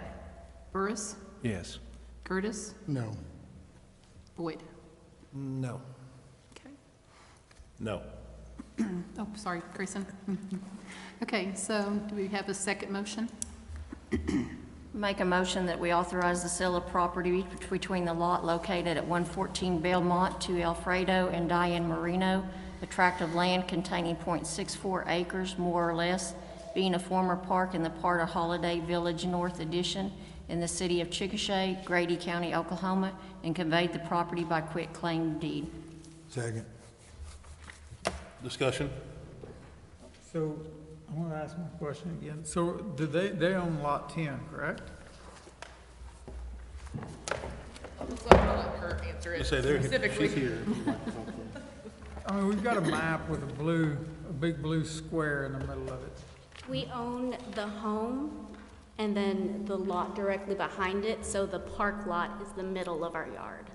Burris, Yes. Curtis, No. Boyd. No. Okay. No. Oh, sorry, Grayson. Okay, so do we have a second motion? Make a motion that we authorize the sale of property between the lot located at 114 Belmont to Alfredo and Diane Marino, a tract of land containing .64 acres, more or less, being a former park in the part of Holiday Village North Addition in the city of Chickasha, Grady County, Oklahoma, and conveyed the property by quitclaim deed. Second. Discussion? So I want to ask my question again. So do they own lot 10, correct? so I'm gonna let Kurt answer it You say they're, specifically. she's here. I mean, we've got a map with a big blue square in the middle of it. We own the home and then the lot directly behind it, so the park lot is the middle of our yard.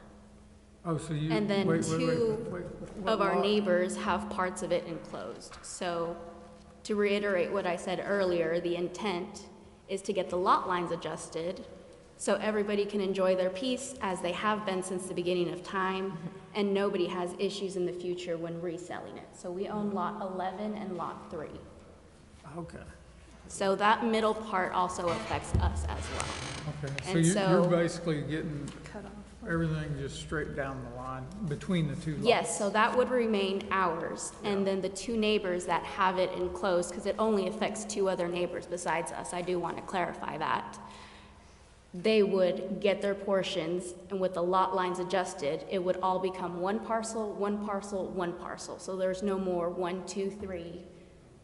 Oh, so you, And then wait, two what of our lot? neighbors have parts of it enclosed. So to reiterate what I said earlier, the intent is to get the lot lines adjusted so everybody can enjoy their piece as they have been since the beginning of time, and nobody has issues in the future when reselling it. So we own lot 11 and lot 3. Okay, So that middle part also affects us as well. okay. So And you're so- basically getting everything just straight down the line between the two lots? Yes, so that would remain ours. And then the two neighbors that have it enclosed, because it only affects 2 other neighbors besides us, I do want to clarify that. They would get their portions, and with the lot lines adjusted, it would all become 1 parcel, 1 parcel, 1 parcel. So there's no more 1, 2, 3,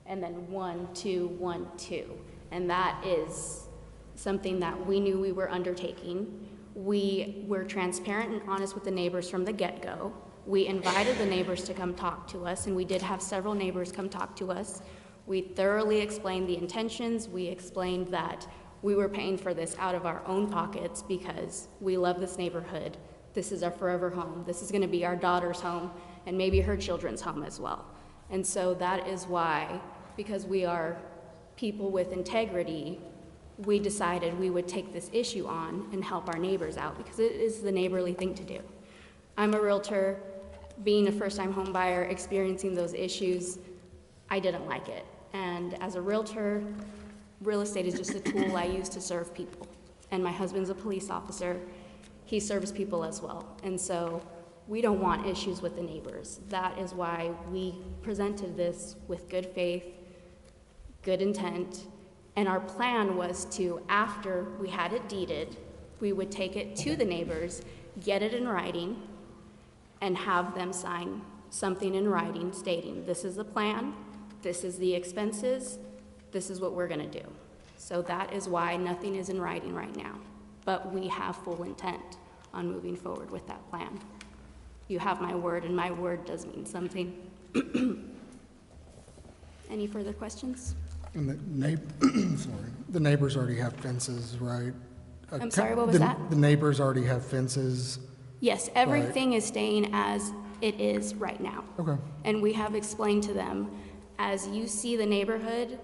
and then 1, 2, 1, 2. And that is something that we knew we were undertaking. We were transparent and honest with the neighbors from the get-go. We invited the neighbors to come talk to us, and we did have several neighbors come talk to us. We thoroughly explained the intentions. We explained that we were paying for this out of our own pockets because we love this neighborhood. This is our forever home. This is going to be our daughter's home and maybe her children's home as well. And so that is why, because we are people with integrity, we decided we would take this issue on and help our neighbors out because it is the neighborly thing to do. I'm a realtor, being a first-time home buyer, experiencing those issues, I didn't like it. And as a realtor, real estate is just a tool I use to serve people. And my husband's a police officer. He serves people as well. And so we don't want issues with the neighbors. That is why we presented this with good faith, good intent. And our plan was to, after we had it deeded, we would take it to the neighbors, get it in writing, and have them sign something in writing stating, this is the plan, this is the expenses, this is what we're gonna do. So that is why nothing is in writing right now, but we have full intent on moving forward with that plan. You have my word, and my word does mean something. Any further questions? And the neighbors already have fences, right? I'm sorry, what was that? The neighbors already have fences. Yes, everything is staying as it is right now. Okay. And we have explained to them, as you see the neighborhood,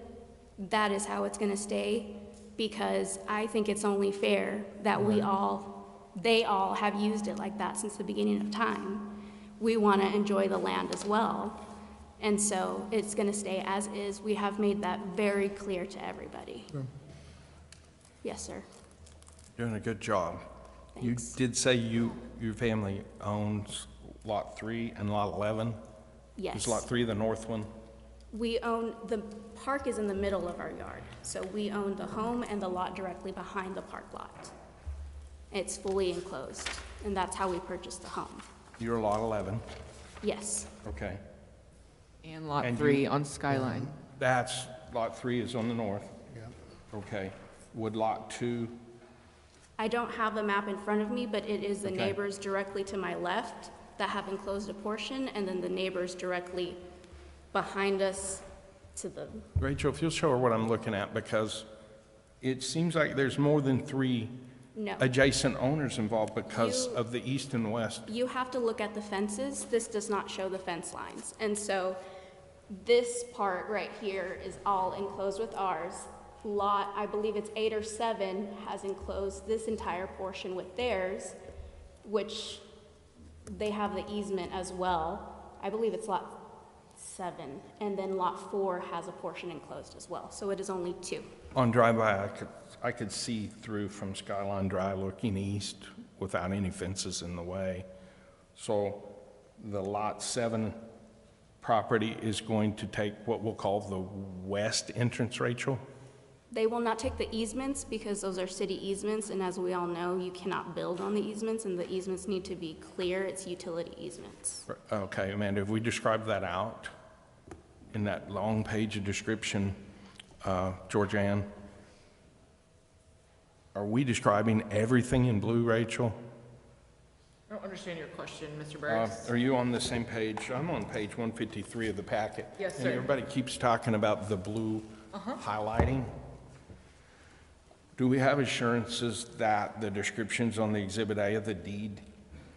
that is how it's gonna stay, because I think it's only fair that they all have used it like that since the beginning of time. We wanna enjoy the land as well. And so it's gonna stay as is. We have made that very clear to everybody. Okay. Yes, sir. Doing a good job. Thanks. You did say your family owns Lot 3 and Lot 11? Yes. Is Lot 3 the north one? We own, the park is in the middle of our yard. So we own the home and the lot directly behind the park lot. It's fully enclosed, and that's how we purchased the home. You're Lot 11? Yes. Okay. And lot And 3 you- on Skyline. That's, Lot 3 is on the north? Yeah. Okay. Would Lot 2, I don't have the map in front of me, but it is the Okay. neighbors directly to my left that have enclosed a portion, and then the neighbors directly behind us to the, Rachel, if you'll show her what I'm looking at, because it seems like there's more than 3 no. adjacent owners involved because of the east and west. You have to look at the fences. This does not show the fence lines. And so this part right here is all enclosed with ours. Lot, I believe it's 8 or 7, has enclosed this entire portion with theirs, which they have the easement as well. I believe it's lot 7, and then lot 4 has a portion enclosed as well. So it is only 2. On drive-by, I could see through from Skyline Drive looking east without any fences in the way. So the Lot 7 property is going to take what we'll call the west entrance, Rachel? They will not take the easements because those are city easements, and as we all know, you cannot build on the easements, and the easements need to be clear. It's utility easements. Okay, Amanda, have we described that out in that long page of description, Georgianne? Are we describing everything in blue, Rachel? understand your question, Mr. Burris. Are you on the same page? I'm on page 153 of the packet. Yes, And sir. everybody keeps talking about the blue highlighting. Do we have assurances that the descriptions on the Exhibit A of the deed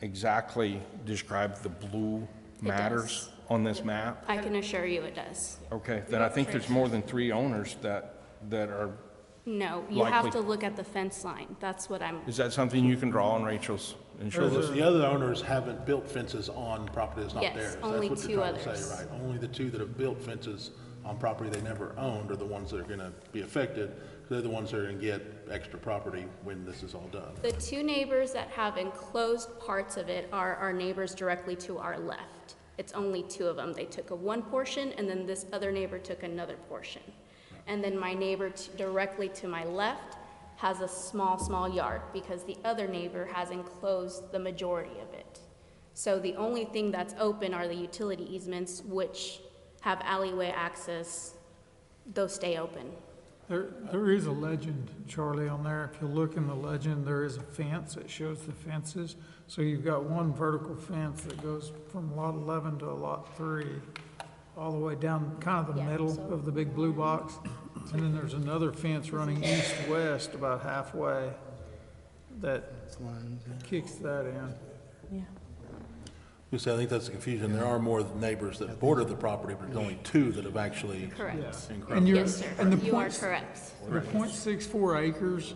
exactly describe the blue matters does. on this map? I can assure you it does. Okay, then I think there's more than 3 owners that are, No, you have Likely. to look at the fence line. That's what I'm, is that something you can draw on Rachel's insurance? The other owners haven't built fences on property that's not Yes, theirs. only That's what 2 you're trying to others. say, right? Only the 2 that have built fences on property they never owned are the ones that are gonna be affected. They're the ones that are gonna get extra property when this is all done. the 2 neighbors that have enclosed parts of it are our neighbors directly to our left. It's only 2 of them. They took one portion, and then this other neighbor took another portion. And then my neighbor directly to my left has a small yard because the other neighbor has enclosed the majority of it. So the only thing that's open are the utility easements, which have alleyway access. Those stay open. There is a legend, Charlie, on there. If you look in the legend, there is a fence that shows the fences. So you've got one vertical fence that goes from lot 11 to lot 3, all the way down kind of the middle of the big blue box. And then there's another fence running east-west about halfway that kicks that in. Yeah. You see, I think that's the confusion. There are more neighbors that border the property, but there's only 2 that have actually Correct. encroached. And you're- Yes, sir. and the You are points- correct. The .64 acres,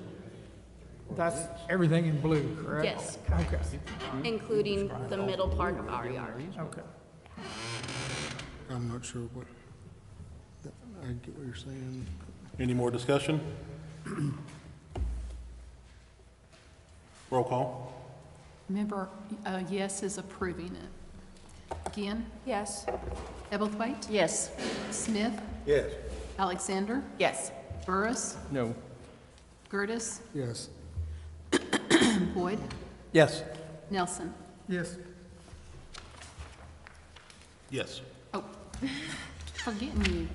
that's everything in blue, correct? Yes, Okay, including the middle part of our yard. okay. I'm not sure what, I get what you're saying. Any more discussion? Roll call. Member Yes is approving it. Ginn, Yes. Ebblethwaite, Yes. Smith, Yes. Alexander, Yes. Burris, No. Gertis, Yes. Boyd, Yes. Nelson. Yes. Yes. Oh, forgetting you.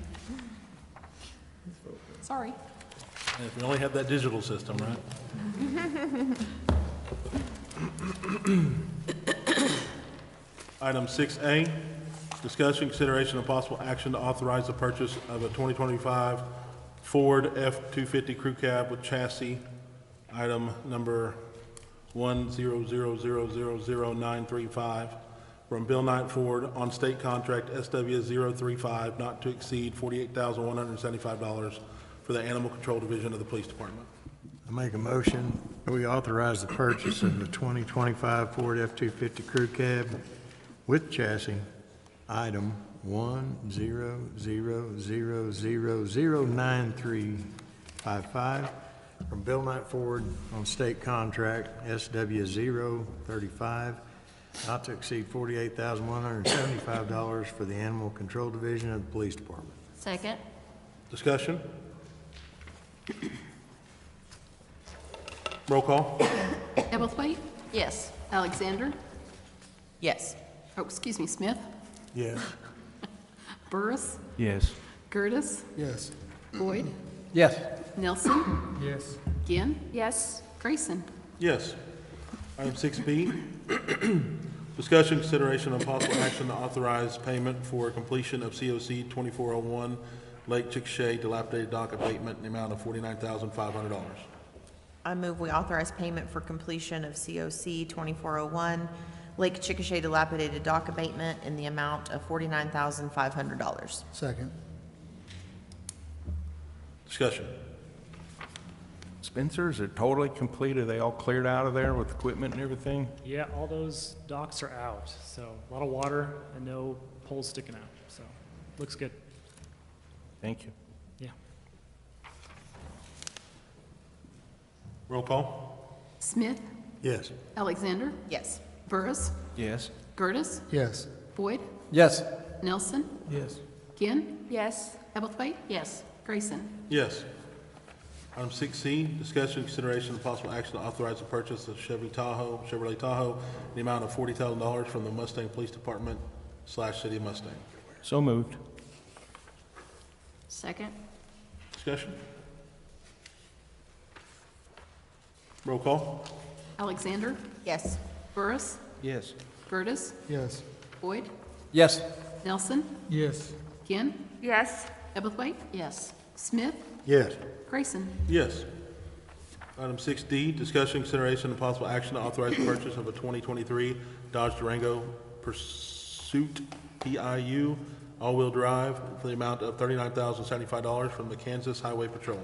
Sorry. And if we only had that digital system, right? Item 6A, discussion, consideration, and possible action to authorize the purchase of a 2025 Ford F-250 Crew Cab with chassis, item number 100000935, from Bill Knight Ford on state contract SW035, not to exceed $48,175 for the Animal Control Division of the Police Department. I make a motion, we authorize the purchase of the 2025 Ford F-250 Crew Cab with chassis, item 100009355, from Bill Knight Ford on state contract SW035, not to exceed $48,175 for the Animal Control Division of the Police Department. Second? Discussion? Roll call. Ebblethwaite, Yes. Alexander, Yes. oh, excuse me, Smith, Yes. Burris, Yes. Gertis, Yes. Boyd, Yes. Nelson, Yes. Ginn, Yes. Grayson. Yes. Item 6B, discussion, consideration, and possible action to authorize payment for completion of COC 2401 Lake Chickasha dilapidated dock abatement in the amount of $49,500. I move we authorize payment for completion of COC 2401 Lake Chickasha dilapidated dock abatement in the amount of $49,500. Second. Discussion. Spencer's are totally complete. Are they all cleared out of there with equipment and everything? Yeah, all those docks are out, so a lot of water and no poles sticking out, so looks good. Thank you. Yeah. Roll call. Smith, Yes. Alexander, Yes. Burris, Yes. Gertis, Yes. Boyd, Yes. Nelson, Yes. Ginn, Yes. Ebblethwaite, Yes. Grayson. Yes. Item 6C, discussion, consideration, and possible action to authorize the purchase of Chevrolet Tahoe, in the amount of $40,000 from the Mustang Police Department / City of Mustang. So moved. Second? Discussion? Roll call. Alexander, Yes. Burris, Yes. Curtis, Yes. Boyd, Yes. Nelson, Yes. Ginn, Yes. Ebblethwaite, Yes. Smith, Yes. Grayson. Yes. Item 6D, discussion, consideration, and possible action to authorize the purchase of a 2023 Dodge Durango Pursuit PIU all-wheel drive for the amount of $39,075 from the Kansas Highway Patrol.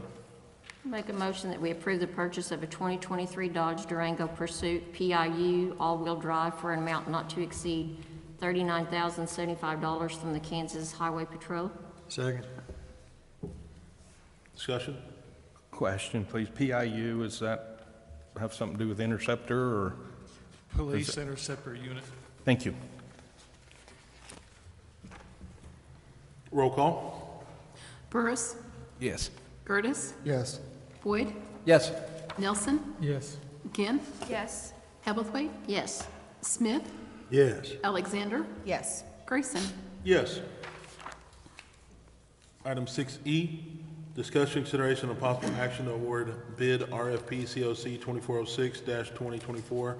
Make a motion that we approve the purchase of a 2023 Dodge Durango Pursuit PIU all-wheel drive for an amount not to exceed $39,075 from the Kansas Highway Patrol. Second. Discussion? Question, please. PIU, is that have something to do with Interceptor or? Police Interceptor Unit. Thank you. Roll call? Burris, Yes. Curtis, Yes. Boyd, Yes. Nelson, Yes. Ginn, Yes. Ebblethwaite, Yes. Smith, Yes. Alexander, Yes. Grayson. Yes. Item 6E, discussion, consideration, and possible action to award bid RFP COC 2406-2024,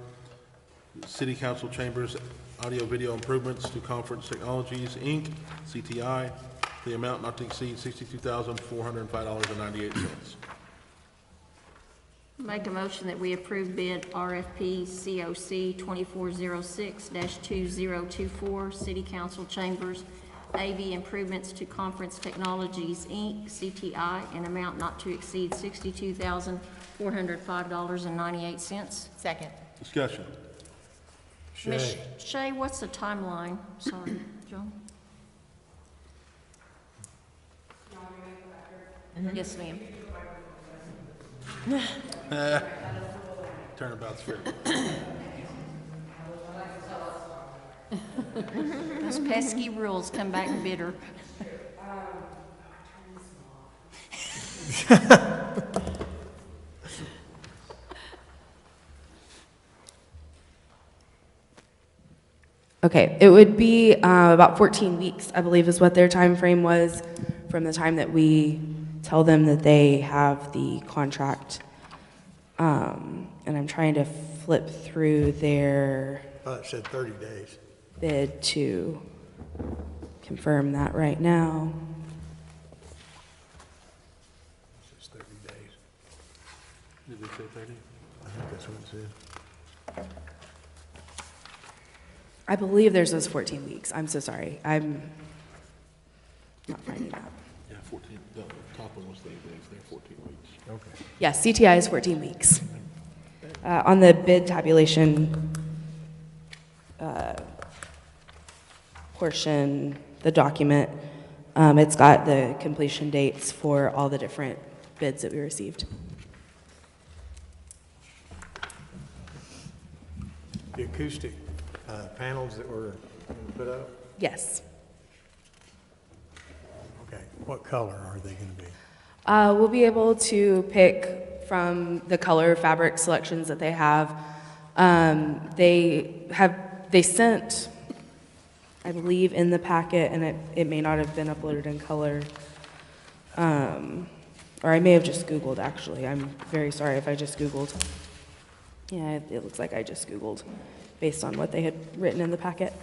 City Council Chambers Audio-Video Improvements to Conference Technologies, Inc., CTI, the amount not to exceed $62,405.98. Make a motion that we approve bid RFP COC 2406-2024, City Council Chambers AV Improvements to Conference Technologies, Inc., CTI, an amount not to exceed $62,405.98. Second. Discussion. Ms. Shay, what's the timeline? Sorry, John. Yes, ma'am. Turnabout's fair. Those pesky rules come back bitter. Okay, it would be about 14 weeks, I believe is what their time frame was from the time that we tell them that they have the contract. And I'm trying to flip through their It said 30 days. bid to confirm that right now. It's 30 days. Did it say 30? I think that's what it said. I believe theirs was 14 weeks. I'm so sorry. I'm not finding that. Yeah, 14, the top one was 30 days, they're 14 weeks. Okay. Yes, CTI is 14 weeks. On the bid tabulation portion, the document, it's got the completion dates for all the different bids that we received. The acoustic panels that were put up? Yes. Okay. What color are they going to be? We'll be able to pick from the color fabric selections that they have. They sent, I believe, in the packet, and it may not have been uploaded in color. Or I may have just Googled, actually. I'm very sorry if I just Googled. Yeah, it looks like I just Googled based on what they had written in the packet.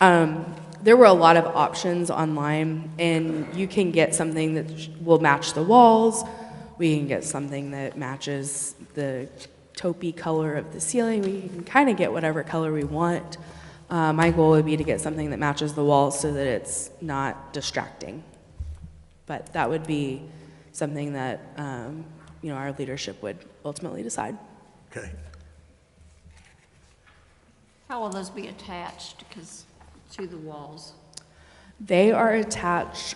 There were a lot of options online, and you can get something that will match the walls. We can get something that matches the taupey color of the ceiling. We can kind of get whatever color we want. My goal would be to get something that matches the walls so that it's not distracting. But that would be something that our leadership would ultimately decide. Okay. How will those be attached to the walls? They are attached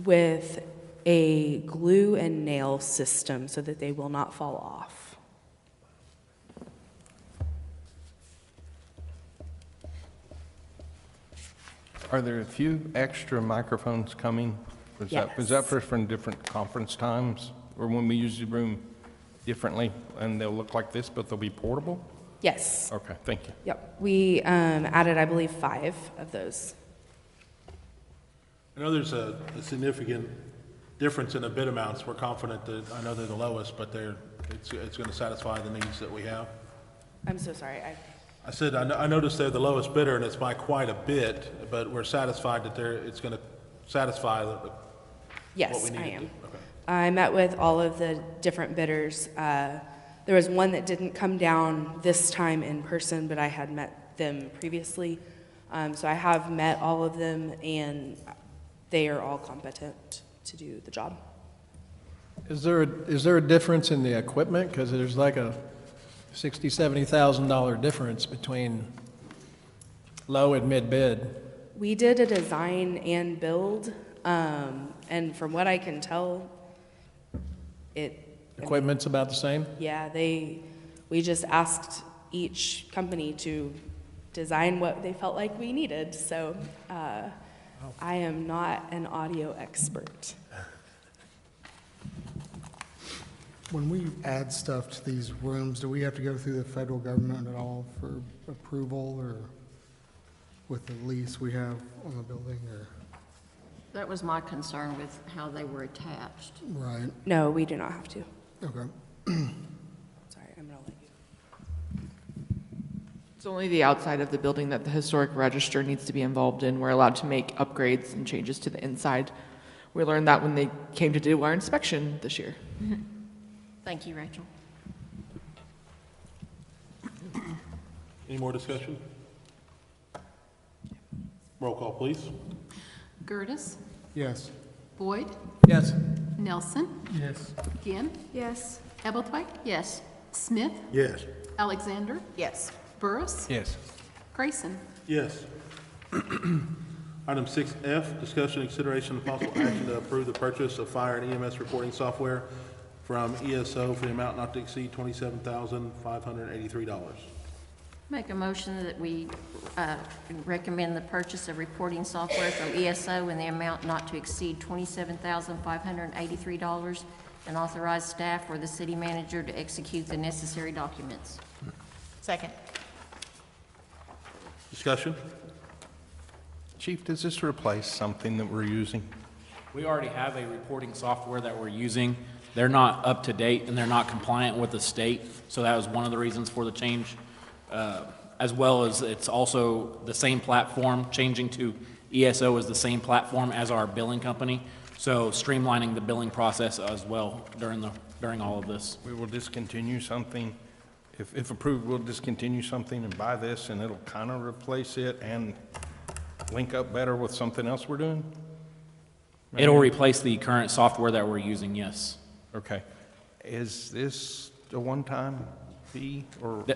with a glue and nail system so that they will not fall off. Are there a few extra microphones coming? Was that for different conference times? Or when we use the room differently and they'll look like this, but they'll be portable? Yes. Okay, thank you. Yep. We added, I believe, 5 of those. I know there's a significant difference in the bid amounts. We're confident that, I know they're the lowest, but it's going to satisfy the needs that we have. I'm so sorry. I said, I noticed they're the lowest bidder, and it's by quite a bit, but we're satisfied that it's going to satisfy what Yes, we need I to am. do. Okay. I met with all of the different bidders. There was one that didn't come down this time in person, but I had met them previously. So I have met all of them, and they are all competent to do the job. Is there a difference in the equipment? Because there's like a $60,000, $70,000 difference between low and mid bid. We did a design and build, and from what I can tell, Equipment's about the same? yeah, we just asked each company to design what they felt like we needed. So I am not an audio expert. When we add stuff to these rooms, do we have to go through the federal government at all for approval, or with the lease we have on the building, or? That was my concern with how they were attached. Right. No, we do not have to. Okay. Sorry, I'm gonna let you. It's only the outside of the building that the historic register needs to be involved in. We're allowed to make upgrades and changes to the inside. We learned that when they came to do our inspection this year. Thank you, Rachel. Any more discussion? Roll call, please. Gertis, Yes. Boyd, Yes. Nelson, Yes. Ginn, Yes. Ebelthwaite, Yes. Smith, Yes. Alexander, Yes. Burris, Yes. Grayson. Yes. Item 6F, discussion and consideration of possible action to approve the purchase of fire and EMS reporting software from ESO for the amount not to exceed $27,583. Make a motion that we recommend the purchase of reporting software from ESO in the amount not to exceed $27,583 and authorize staff or the city manager to execute the necessary documents. Second. Discussion? Chief, does this replace something that we're using? We already have a reporting software that we're using. They're not up to date and they're not compliant with the state, so that was one of the reasons for the change. As well as it's also the same platform. Changing to ESO is the same platform as our billing company, so streamlining the billing process as well during all of this. We will discontinue something, if approved, we'll discontinue something and buy this, and it'll kind of replace it and link up better with something else we're doing? It'll replace the current software that we're using, yes. Okay. Is this a one-time fee, or?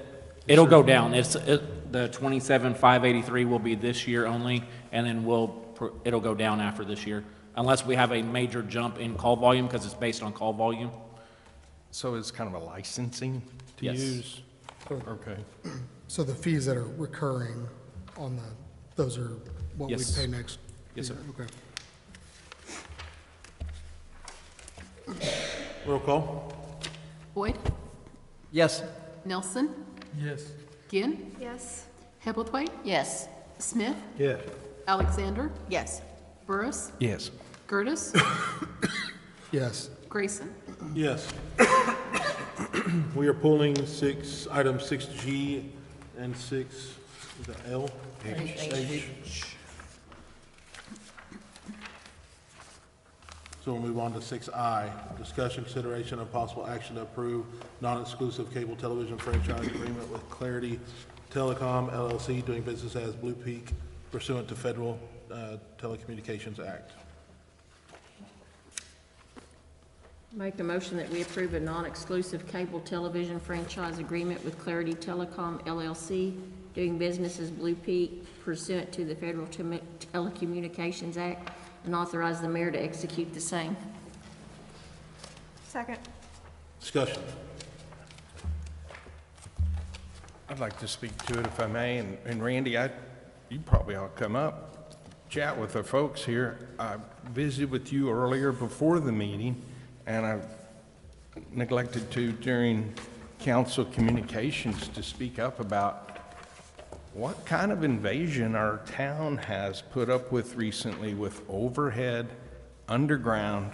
It'll go down. The 27,583 will be this year only, and then it'll go down after this year, unless we have a major jump in call volume, because it's based on call volume. So it's kind of a licensing to Yes. use? Okay. So the fees that are recurring on those are what we Yes. pay next Yes, year? sir. Okay. Roll call. Boyd, Yes. Nelson, Yes. Ginn, Yes. Hebblethwaite, Yes. Smith, Yes. Alexander, Yes. Burris, Yes. Gertis, Yes. Grayson. Yes. We are pulling item 6G and 6, is that L? H. So we'll move on to 6I, discussion, consideration, and possible action to approve non-exclusive cable television franchise agreement with Clarity Telecom LLC doing business as Blue Peak pursuant to Federal Telecommunications Act. Make a motion that we approve a non-exclusive cable television franchise agreement with Clarity Telecom LLC, doing business as Blue Peak pursuant to the Federal Telecommunications Act, and authorize the mayor to execute the same. Second. Discussion. I'd like to speak to it if I may, and Randy, you probably ought to come up, chat with the folks here. I visited with you earlier before the meeting, and I neglected to during council communications to speak up about what kind of invasion our town has put up with recently with overhead, underground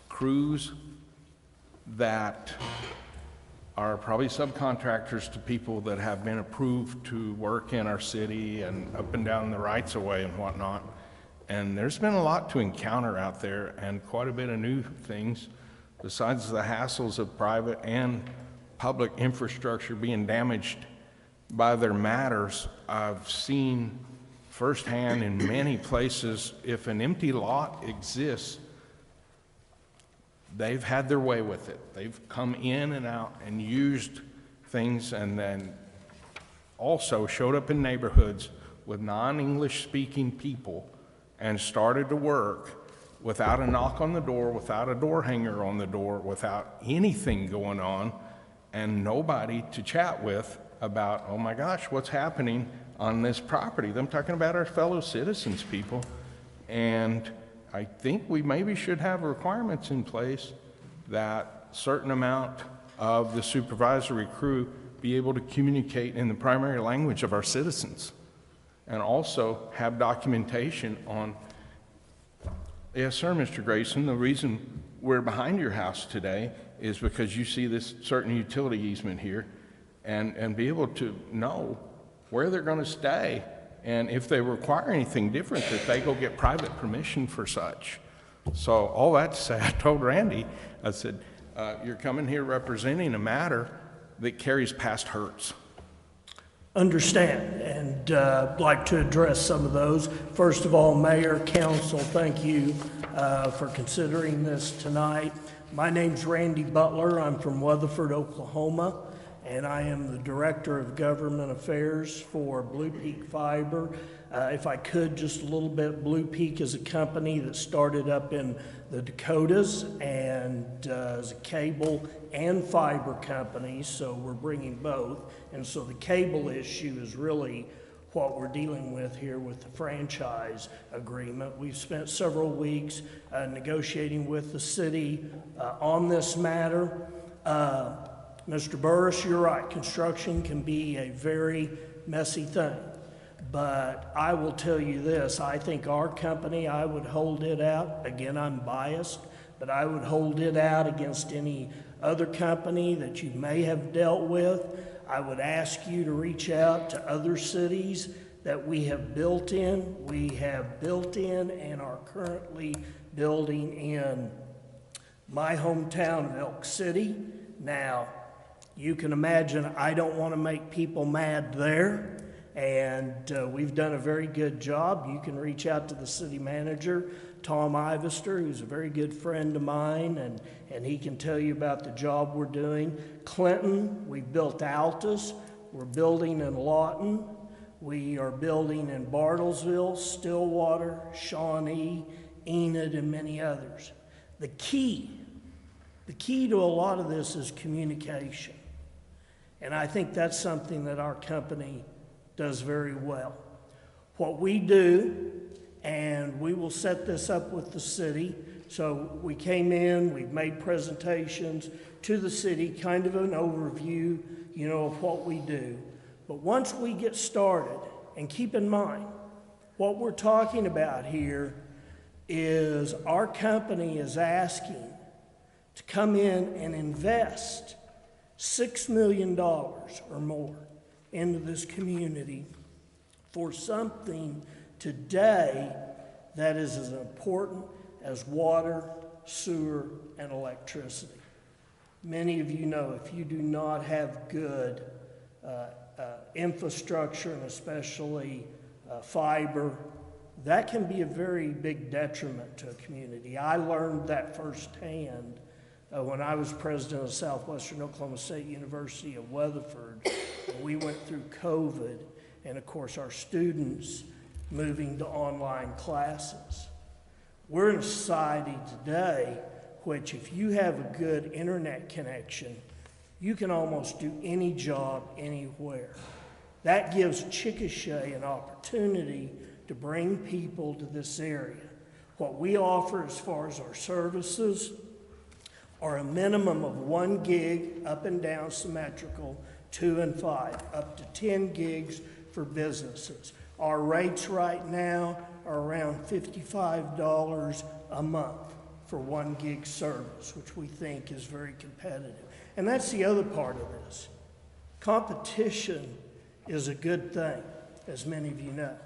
crews that are probably subcontractors to people that have been approved to work in our city and up and down the rights of way and whatnot. And there's been a lot to encounter out there and quite a bit of new things besides the hassles of private and public infrastructure being damaged by their matters. I've seen firsthand in many places, if an empty lot exists, they've had their way with it. They've come in and out and used things, and then also showed up in neighborhoods with non-English speaking people and started to work without a knock on the door, without a door hanger on the door, without anything going on, and nobody to chat with about, oh my gosh, what's happening on this property. I'm talking about our fellow citizens, people. And I think we maybe should have requirements in place that certain amount of the supervisory crew be able to communicate in the primary language of our citizens, and also have documentation on. Yes, sir, Mr. Grayson, the reason we're behind your house today is because you see this certain utility easement here, and be able to know where they're going to stay, and if they require anything different, that they go get private permission for such. So all that to say, I told Randy, I said, you're coming here representing a matter that carries past hurts. Understand, and like to address some of those. First of all, Mayor, Council, thank you for considering this tonight. My name's Randy Butler. I'm from Weatherford, Oklahoma, and I am the Director of Government Affairs for Blue Peak Fiber. If I could, just a little bit, Blue Peak is a company that started up in the Dakotas and is a cable and fiber company, so we're bringing both. And so the cable issue is really what we're dealing with here with the franchise agreement. We've spent several weeks negotiating with the city on this matter. Mr. Burris, you're right, construction can be a very messy thing. But I will tell you this, I think our company, I would hold it out. Again, I'm biased, but I would hold it out against any other company that you may have dealt with. I would ask you to reach out to other cities that we have built in. We have built in and are currently building in my hometown of Elk City. Now, you can imagine I don't want to make people mad there. And we've done a very good job. You can reach out to the city manager, Tom Ivester, who's a very good friend of mine, and he can tell you about the job we're doing. Clinton, we built Altus. We're building in Lawton. We are building in Bartlesville, Stillwater, Shawnee, Enid, and many others. The key to a lot of this is communication. And I think that's something that our company does very well. What we do, and we will set this up with the city, so we came in, we've made presentations to the city, kind of an overview, of what we do. But once we get started, and keep in mind, what we're talking about here is our company is asking to come in and invest $6 million or more into this community for something today that is as important as water, sewer, and electricity. Many of you know if you do not have good infrastructure, and especially fiber, that can be a very big detriment to a community. I learned that firsthand when I was president of Southwestern Oklahoma State University of Weatherford. We went through COVID, and of course our students moving to online classes. We're in a society today which if you have a good internet connection, you can almost do any job anywhere. That gives Chickasha an opportunity to bring people to this area. What we offer as far as our services are a minimum of 1 gig up and down symmetrical, 2 and 5, up to 10 gigs for businesses. Our rates right now are around $55 a month. for 1 gig service, which we think is very competitive. And that's the other part of this. Competition is a good thing, as many of you know.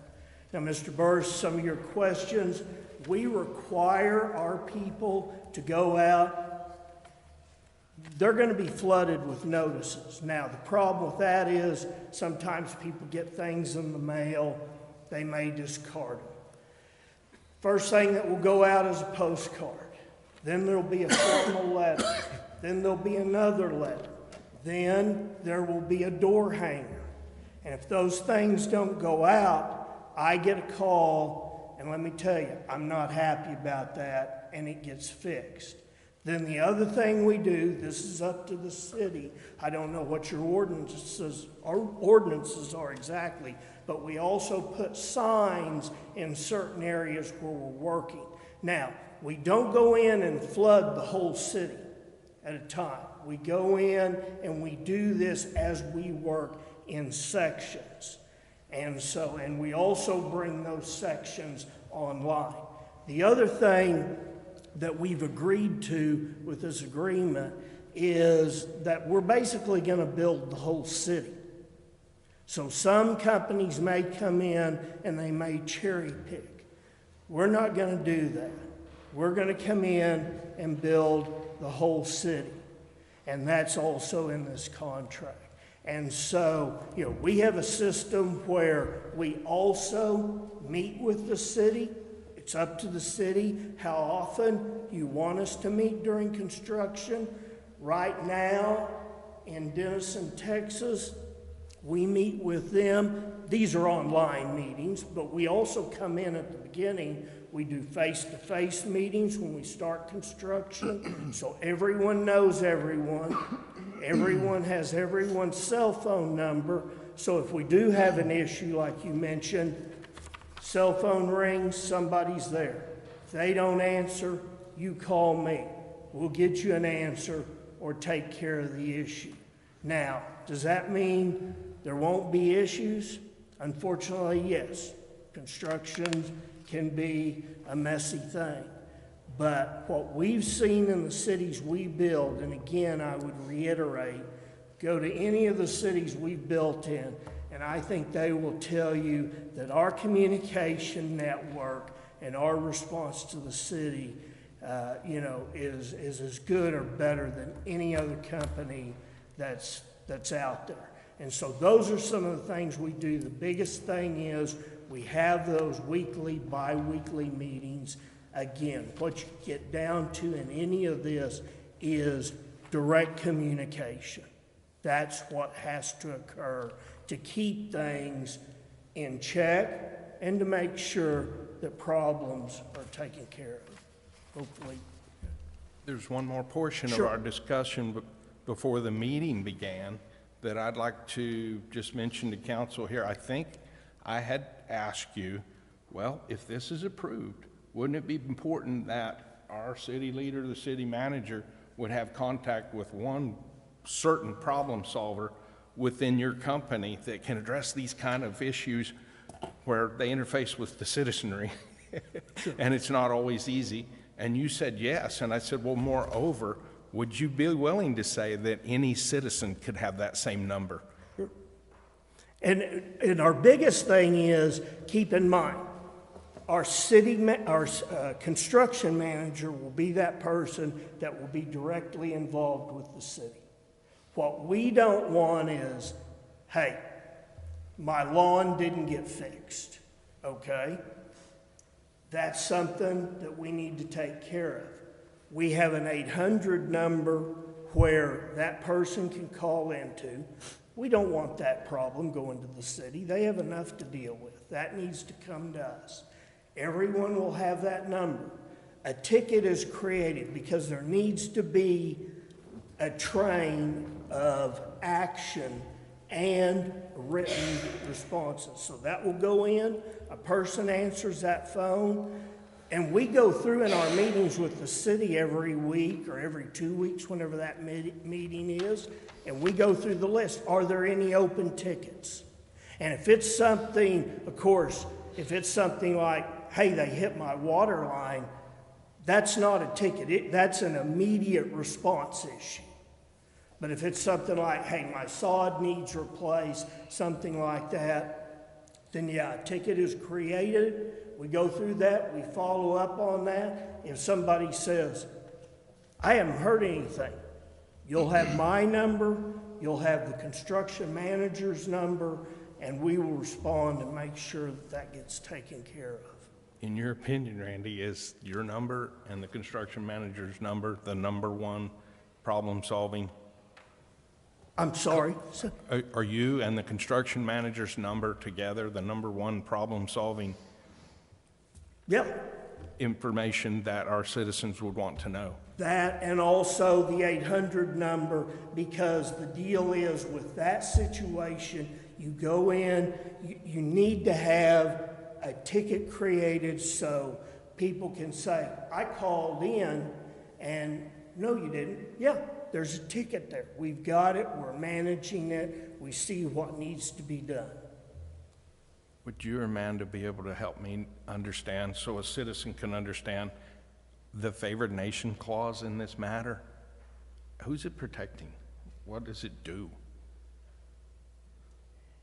Now, Mr. Burris, some of your questions, we require our people to go out. They're going to be flooded with notices. Now, the problem with that is sometimes people get things in the mail, they may discard them. First thing that will go out is a postcard. Then there'll be a formal letter. Then there'll be another letter. Then there will be a door hanger. And if those things don't go out, I get a call, and let me tell you, I'm not happy about that, and it gets fixed. Then the other thing we do, this is up to the city. I don't know what your ordinances are exactly, but we also put signs in certain areas where we're working. Now, we don't go in and flood the whole city at a time. We go in and we do this as we work in sections. And we also bring those sections online. The other thing that we've agreed to with this agreement is that we're basically going to build the whole city. So some companies may come in and they may cherry pick. We're not going to do that. We're going to come in and build the whole city. And that's also in this contract. And so, we have a system where we also meet with the city. It's up to the city how often you want us to meet during construction. Right now, in Denison, Texas, we meet with them. These are online meetings, but we also come in at the beginning. We do face-to-face meetings when we start construction, so everyone knows everyone. Everyone has everyone's cell phone number, so if we do have an issue, like you mentioned, cell phone rings, somebody's there. If they don't answer, you call me. We'll get you an answer or take care of the issue. Now, does that mean there won't be issues? Unfortunately, yes. Construction can be a messy thing. But what we've seen in the cities we build, and again, I would reiterate, go to any of the cities we've built in, and I think they will tell you that our communication network and our response to the city, is as good or better than any other company that's out there. And so those are some of the things we do. The biggest thing is we have those weekly, bi-weekly meetings. Again, what you get down to in any of this is direct communication. That's what has to occur to keep things in check and to make sure that problems are taken care of, hopefully. There's one more portion Sure. of our discussion before the meeting began that I'd like to just mention to council here. I think I had asked you, well, if this is approved, wouldn't it be important that our city leader, the city manager, would have contact with one certain problem solver within your company that can address these kind of issues where they interface with the citizenry? And it's not always easy. And you said yes. And I said, well, moreover, would you be willing to say that any citizen could have that same number? And our biggest thing is, keep in mind, our construction manager will be that person that will be directly involved with the city. What we don't want is, hey, my lawn didn't get fixed, okay? That's something that we need to take care of. We have an 800 number where that person can call into. We don't want that problem going to the city. They have enough to deal with. That needs to come to us. Everyone will have that number. A ticket is created because there needs to be a train of action and written responses. So that will go in, a person answers that phone, and we go through in our meetings with the city every week or every 2 weeks, whenever that meeting is, and we go through the list. Are there any open tickets? And if it's something, of course, if it's something like, hey, they hit my water line, that's not a ticket. That's an immediate response issue. But if it's something like, hey, my sod needs replaced, something like that, then yeah, a ticket is created. We go through that, we follow up on that. If somebody says, I haven't heard anything, you'll have my number, you'll have the construction manager's number, and we will respond and make sure that that gets taken care of. In your opinion, Randy, is your number and the construction manager's number the number one problem solving? I'm sorry? Are you and the construction manager's number together the number one problem solving information that our citizens would want to know? That, and also the 800 number, because the deal is with that situation, you go in, you need to have a ticket created so people can say, I called in, and no, you didn't. Yeah, there's a ticket there. We've got it, we're managing it, we see what needs to be done. Would you or Amanda be able to help me understand, so a citizen can understand, the favored nation clause in this matter? Who's it protecting? What does it do?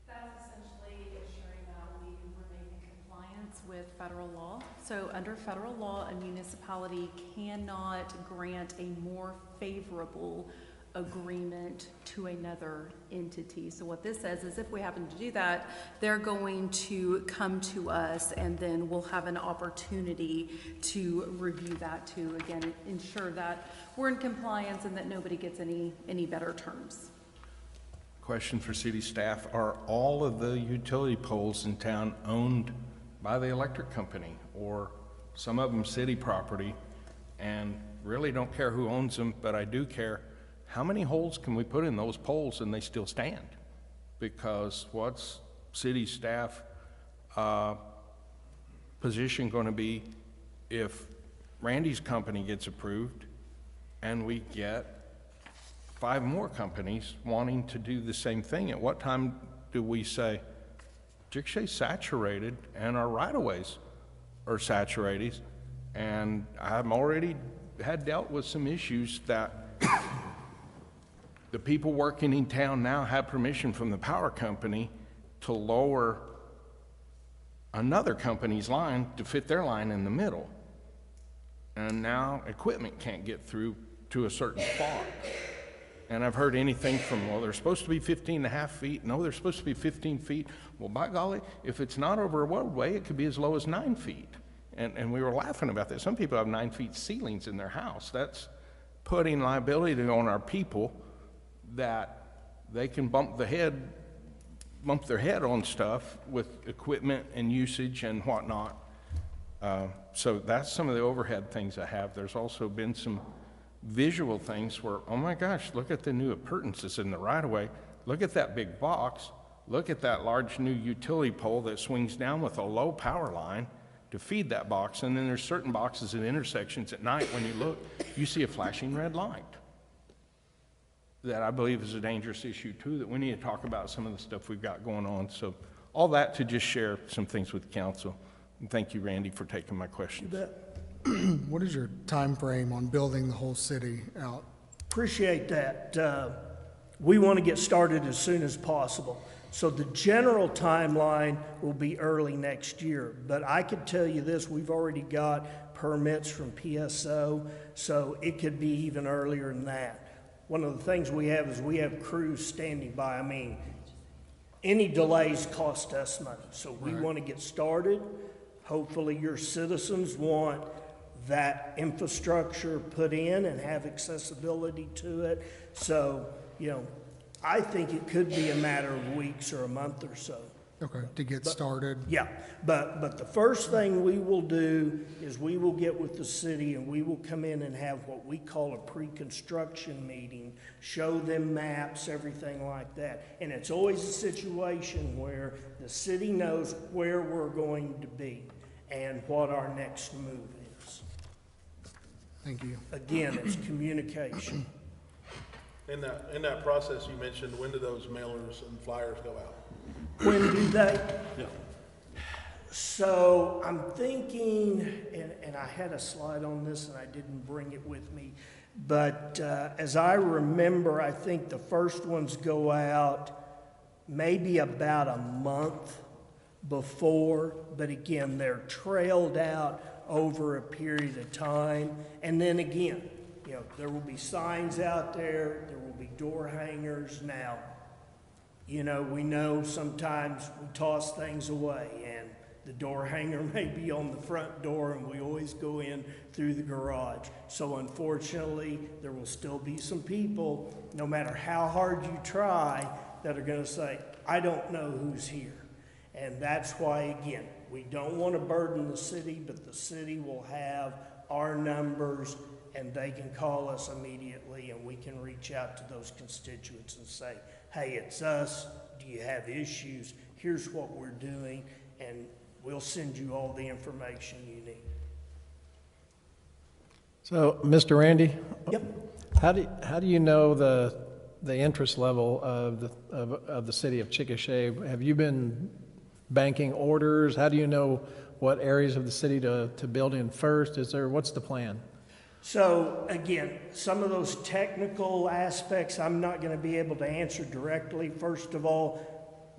That's essentially ensuring that we remain in compliance with federal law. So under federal law, a municipality cannot grant a more favorable agreement to another entity. So what this says is if we happen to do that, they're going to come to us, and then we'll have an opportunity to review that to, again, ensure that we're in compliance and that nobody gets any better terms. Question for city staff. Are all of the utility poles in town owned by the electric company, or some of them city property? And really don't care who owns them, but I do care. How many holes can we put in those poles and they still stand? Because what's city staff position going to be if Randy's company gets approved and we get 5 more companies wanting to do the same thing? At what time do we say, Chickasha's saturated and our right-of-ways are saturated, and I've already had dealt with some issues that the people working in town now have permission from the power company to lower another company's line to fit their line in the middle. And now equipment can't get through to a certain spot. And I've heard anything from, well, they're supposed to be 15.5 feet. No, they're supposed to be 15 feet. Well, by golly, if it's not over a roadway, it could be as low as 9 feet. And we were laughing about that. Some people have 9 feet ceilings in their house. That's putting liability on our people, that they can bump their head on stuff with equipment and usage and whatnot. So that's some of the overhead things I have. There's also been some visual things where, oh my gosh, look at the new appurtenances in the right-of-way. Look at that big box. Look at that large new utility pole that swings down with a low power line to feed that box. And then there's certain boxes at intersections at night, when you look, you see a flashing red light. That I believe is a dangerous issue too, that we need to talk about some of the stuff we've got going on. So all that to just share some things with council. And thank you, Randy, for taking my questions. What is your time frame on building the whole city out? Appreciate that. We want to get started as soon as possible. So the general timeline will be early next year. But I could tell you this, we've already got permits from PSO, so it could be even earlier than that. One of the things we have is we have crews standing by. I mean, any delays cost us money. So we want to get started. Hopefully your citizens want that infrastructure put in and have accessibility to it. So, you know, I think it could be a matter of weeks or a month or so. Okay, to get started. Yeah, but the first thing we will do is we will get with the city and we will come in and have what we call a pre-construction meeting, show them maps, everything like that. And it's always a situation where the city knows where we're going to be and what our next move is. Thank you. Again, it's communication. In that process, you mentioned, when do those mailers and flyers go out? When do they? Yeah. So I'm thinking, and I had a slide on this and I didn't bring it with me, but as I remember, I think the first ones go out maybe about a month before, but again, they're trailed out over a period of time. And then again, you know, there will be signs out there, there will be door hangers. Now, you know, we know sometimes we toss things away, and the door hanger may be on the front door, and we always go in through the garage. So unfortunately, there will still be some people, no matter how hard you try, that are going to say, I don't know who's here. And that's why, again, we don't want to burden the city, but the city will have our numbers, and they can call us immediately, and we can reach out to those constituents and say, hey, it's us. Do you have issues? Here's what we're doing, and we'll send you all the information you need. So, Mr. Randy? Yep. How do you know the interest level of the city of Chickasha? Have you been banking orders? How do you know what areas of the city to build in first? What's the plan? So again, some of those technical aspects I'm not going to be able to answer directly. First of all,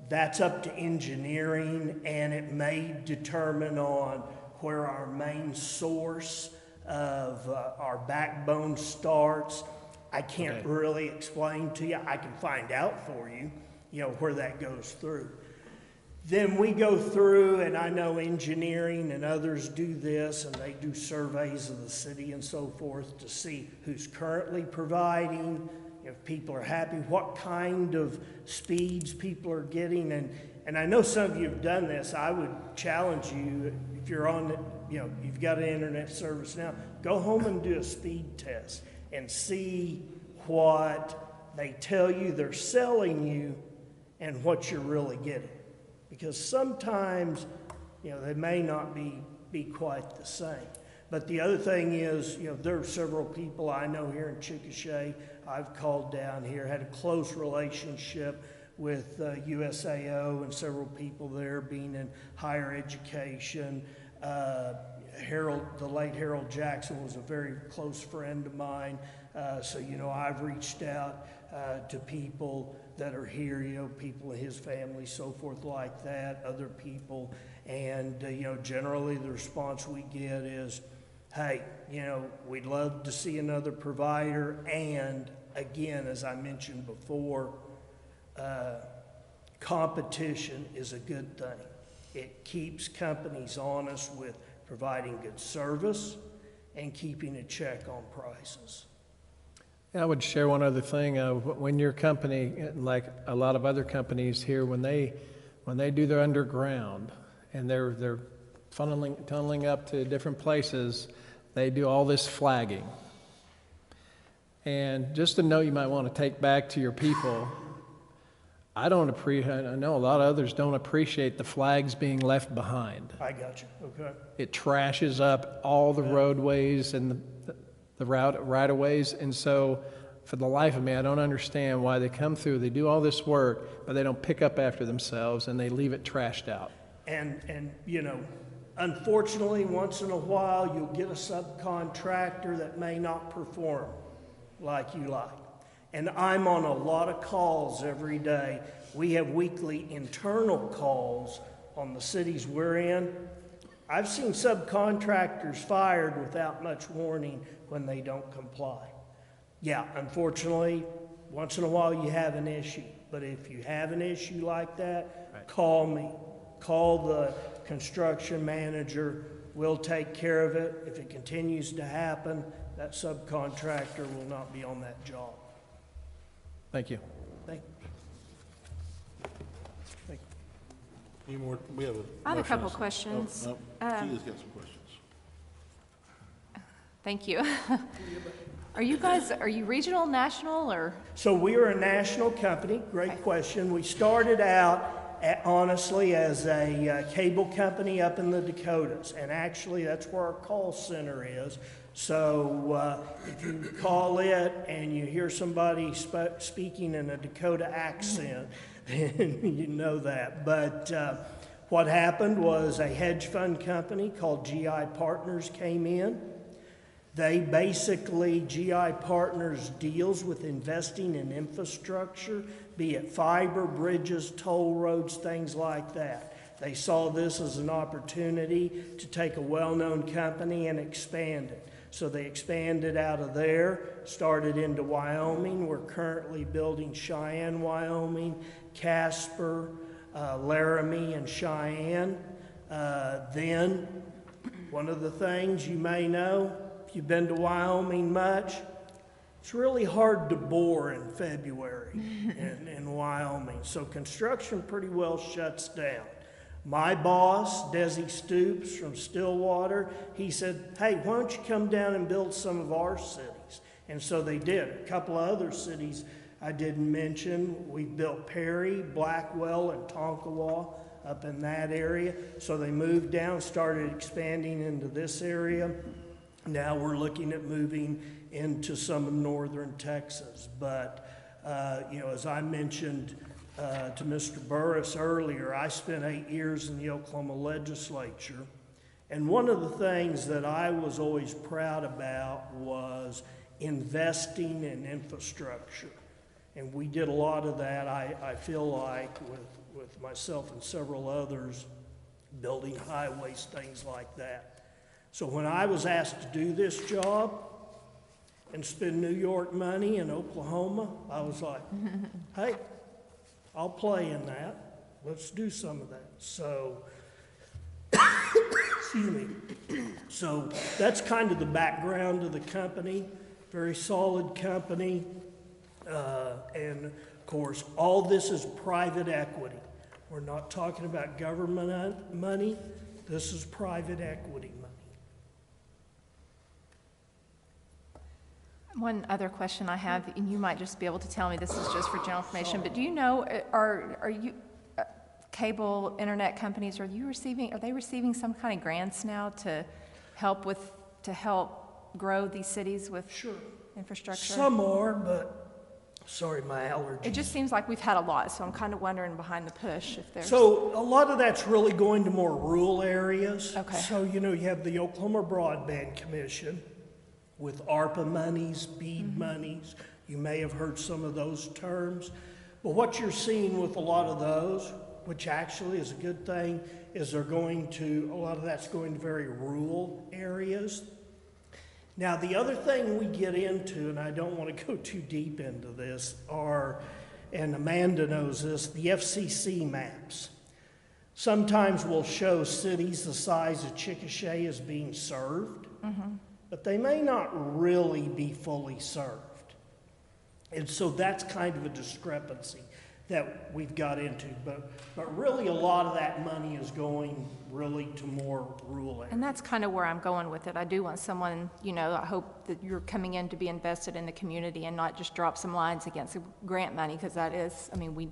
that's up to engineering, and it may determine on where our main source of our backbone starts. I can't really explain to you. I can find out for you, you know, where that goes through. Then we go through, and I know engineering and others do this, and they do surveys of the city and so forth to see who's currently providing, if people are happy, what kind of speeds people are getting. And I know some of you have done this. I would challenge you, if you're on, you know, you've got an internet service now, go home and do a speed test and see what they tell you they're selling you and what you're really getting. Because sometimes, you know, they may not be quite the same. But the other thing is, you know, there are several people I know here in Chickasha I've called down here, had a close relationship with USAO and several people there being in higher education. The late Harold Jackson was a very close friend of mine. So, you know, I've reached out to people that are here, you know, people in his family, so forth like that, other people. And, you know, generally the response we get is, hey, you know, we'd love to see another provider. And again, as I mentioned before, competition is a good thing. It keeps companies honest with providing good service and keeping a check on prices. I would share one other thing. When your company, like a lot of other companies here, when they do their underground and they're tunneling up to different places, they do all this flagging. And just a note you might want to take back to your people, I know a lot of others don't appreciate the flags being left behind. I got you, okay. It trashes up all the roadways and the right-of-ways, and so for the life of me, I don't understand why they come through, they do all this work, but they don't pick up after themselves, and they leave it trashed out. And you know, unfortunately, once in a while, you'll get a subcontractor that may not perform like you like. And I'm on a lot of calls every day. We have weekly internal calls on the cities we're in. I've seen subcontractors fired without much warning when they don't comply. Yeah, unfortunately, once in a while you have an issue. But if you have an issue like that, call me. Call the construction manager. We'll take care of it. If it continues to happen, that subcontractor will not be on that job. Thank you. Thank you. Thank you. Any more? We have a I have a motion. couple questions. Oh, no. Gina's got some questions. Thank you. Are you regional, national, or? So we are a national company. Great question. We started out, honestly, as a cable company up in the Dakotas. And actually, that's where our call center is. So if you call it and you hear somebody speaking in a Dakota accent, then you know that. But What happened was a hedge fund company called GI Partners came in. GI Partners deals with investing in infrastructure, be it fiber, bridges, toll roads, things like that. They saw this as an opportunity to take a well-known company and expand it. So they expanded out of there, started into Wyoming. We're currently building Cheyenne, Wyoming, Casper, Laramie, and Cheyenne. Then, one of the things you may know, if you've been to Wyoming much, it's really hard to bore in February in Wyoming. So construction pretty well shuts down. My boss, Desi Stoops from Stillwater, he said, hey, why don't you come down and build some of our cities? And so they did. A couple of other cities I didn't mention. We built Perry, Blackwell, and Tonkawa up in that area. So they moved down, started expanding into this area. Now we're looking at moving into some of northern Texas. But, as I mentioned to Mr. Burris earlier, I spent 8 years in the Oklahoma legislature. And one of the things that I was always proud about was investing in infrastructure. And we did a lot of that, I feel like, with myself and several others, building highways, things like that. So when I was asked to do this job and spend New York money in Oklahoma, I was like, hey, I'll play in that. Let's do some of that. So, excuse me. So that's kind of the background of the company. Very solid company. And of course, all this is private equity. We're not talking about government money. This is private equity money. One other question I have, and you might just be able to tell me, this is just for general information, but do you know, are you, cable internet companies, are they receiving some kind of grants now to help grow these cities with infrastructure? Some are, but sorry, my allergies. It just seems like we've had a lot, so I'm kind of wondering behind the push if there's... So a lot of that's really going to more rural areas. Okay. So, you have the Oklahoma Broadband Commission with ARPA monies, BEAD monies. You may have heard some of those terms. But what you're seeing with a lot of those, which actually is a good thing, is a lot of that's going to very rural areas. Now, the other thing we get into, and I don't want to go too deep into this, and Amanda knows this, the FCC maps. Sometimes we'll show cities the size of Chickasha as being served, but they may not really be fully served. And so that's kind of a discrepancy that we've got into. But really a lot of that money is going really to more rural areas. And that's kind of where I'm going with it. I do want someone, I hope that you're coming in to be invested in the community and not just drop some lines against the grant money, because that is, we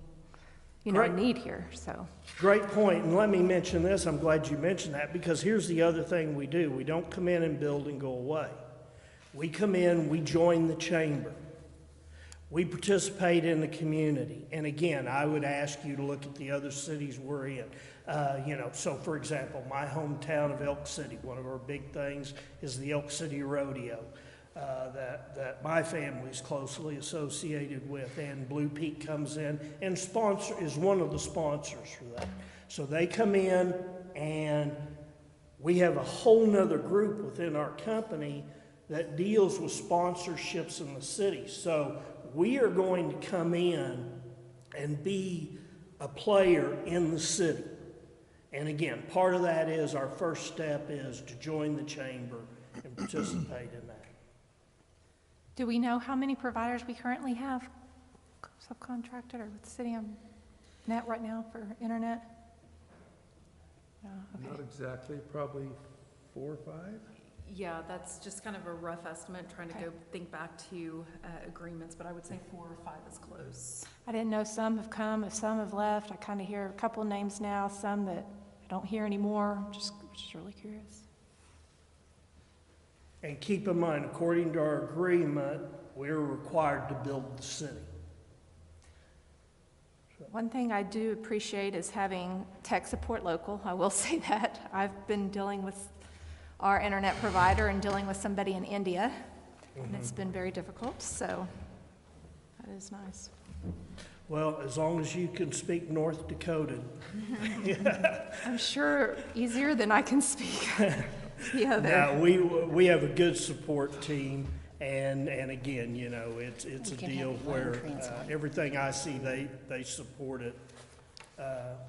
need here, so. Great point, and let me mention this, I'm glad you mentioned that, because here's the other thing we do. We don't come in and build and go away. We come in, we join the chamber. We participate in the community. And again, I would ask you to look at the other cities we're in. So for example, my hometown of Elk City, one of our big things is the Elk City Rodeo. That my family is closely associated with, and Blue Peak comes in and is one of the sponsors for that. So they come in, and we have a whole nother group within our company that deals with sponsorships in the city. So we are going to come in and be a player in the city. And again, part of that is our first step is to join the chamber and participate in that. Do we know how many providers we currently have subcontracted or with the city on net right now for internet? No, okay. Not exactly, probably 4 or 5? Yeah, that's just kind of a rough estimate, trying to go think back to agreements, but I would say 4 or 5 is close. I didn't know some have come, if some have left. I kind of hear a couple of names now, some that I don't hear anymore. Just really curious. And keep in mind, according to our agreement, we're required to build the city. One thing I do appreciate is having tech support local. I will say that. I've been dealing with our internet provider and dealing with somebody in India, and it's been very difficult, so that is nice. Well, as long as you can speak North Dakota. I'm sure easier than I can speak the other. Now, we have a good support team, and again, you know, it's a deal where everything I see, they support it,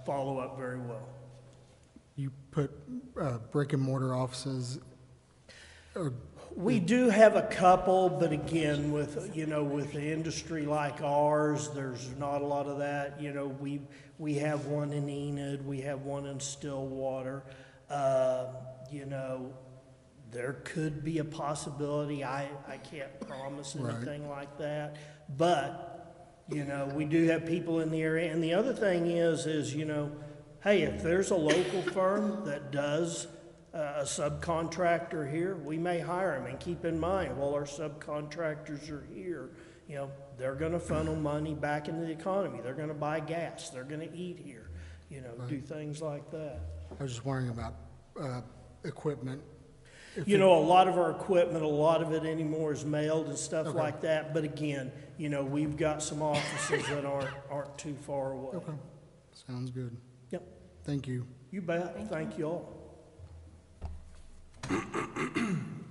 follow up very well. You put brick and mortar offices, or We do have a couple, but again, with, you know, with the industry like ours, there's not a lot of that. You know, we have one in Enid, we have one in Stillwater. You know, there could be a possibility, I can't promise anything like that. But, you know, we do have people in the area. And the other thing is, you know, hey, if there's a local firm that does a subcontractor here, we may hire them. And keep in mind, while our subcontractors are here, you know, they're gonna funnel money back into the economy. They're gonna buy gas, they're gonna eat here, you know, do things like that. I was just wondering about equipment. You know, a lot of our equipment, a lot of it anymore is mailed and stuff like that. But again, you know, we've got some offices that aren't too far away. Okay, sounds good. Yep. Thank you. You bet. Thank you all.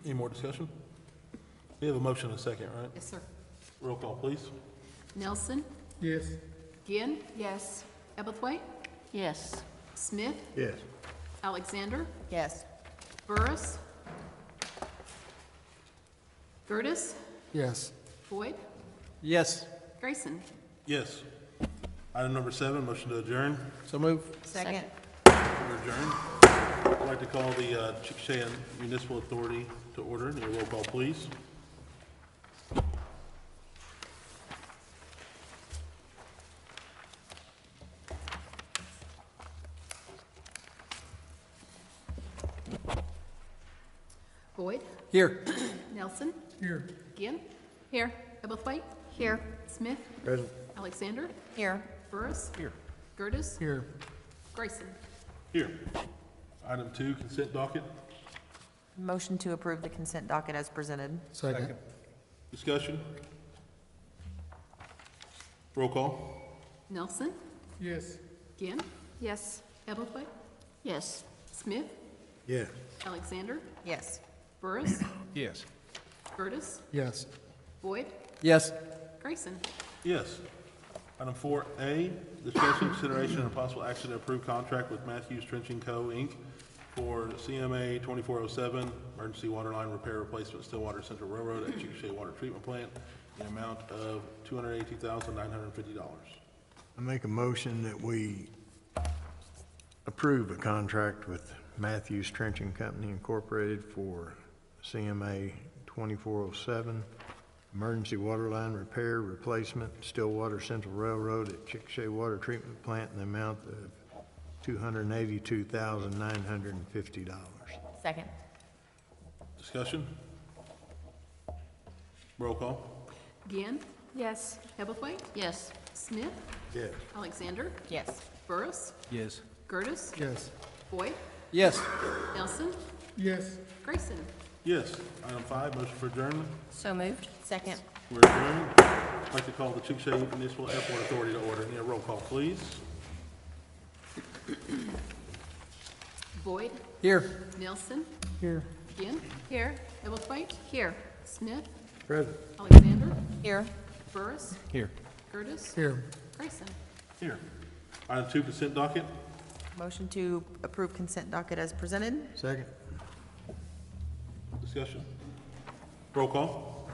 Any more discussion? We have a motion and a second, right? Yes, sir. Roll call, please. Nelson, Yes. Ginn, Yes. Ebblethwaite, Yes. Smith, Yes. Alexander, Yes. Burris, Gertis, Yes. Boyd, Yes. Grayson. Yes. Item number 7, motion to adjourn. So move. Second. We're adjourned. I'd like to call the Chickasha Municipal Authority to order. Need a roll call, please. Boyd, Here. Nelson, Here. Ginn, Here. Ebblethwaite, Here. Smith, Present. Alexander, Here. Burris, Here. Gertis, Here. Grayson. Here. Item 2, consent docket. Motion to approve the consent docket as presented. Second. Discussion. Roll call. Nelson, Yes. Ginn, Yes. Ebblethwaite, Yes. Smith, Yes. Alexander, Yes. Burris, Yes. Gertis, Yes. Boyd, Yes. Grayson. Yes. Item 4A, discussion, consideration, and possible action to approve contract with Matthews Trenching Co., Inc. for CMA 2407, emergency water line repair replacement, Stillwater Central Railroad at Chickasha Water Treatment Plant, in the amount of $282,950. I make a motion that we approve a contract with Matthews Trenching Company Incorporated for CMA 2407, emergency water line repair replacement, Stillwater Central Railroad at Chickasha Water Treatment Plant, in the amount of $282,950. Second. Discussion. Roll call. Ginn, Yes. Ebblethwaite, Yes. Smith, Yes. Alexander, Yes. Burris, Yes. Gertis, Yes. Boyd, Yes. Nelson, Yes. Grayson. Yes. Item 5, motion for adjournment. So moved. Second. We're adjourned. I'd like to call the Chickasha Municipal Airport Authority to order. Need a roll call, please. Boyd, Here. Nelson, Here. Ginn, Here. Ebblethwaite, Here. Smith, Present. Alexander, Here. Burris, Here. Gertis, Here. Grayson. Here. Item 2, consent docket. Motion to approve consent docket as presented. Second. Discussion. Roll call.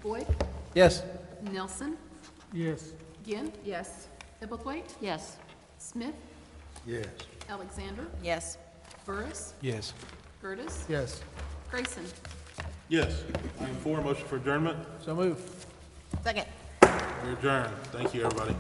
Boyd, Yes. Nelson, Yes. Ginn, Yes. Ebblethwaite, Yes. Smith, Yes. Alexander, Yes. Burris, Yes. Gertis, Yes. Grayson. Yes. Item 4, motion for adjournment. So move. Second. We're adjourned. Thank you, everybody.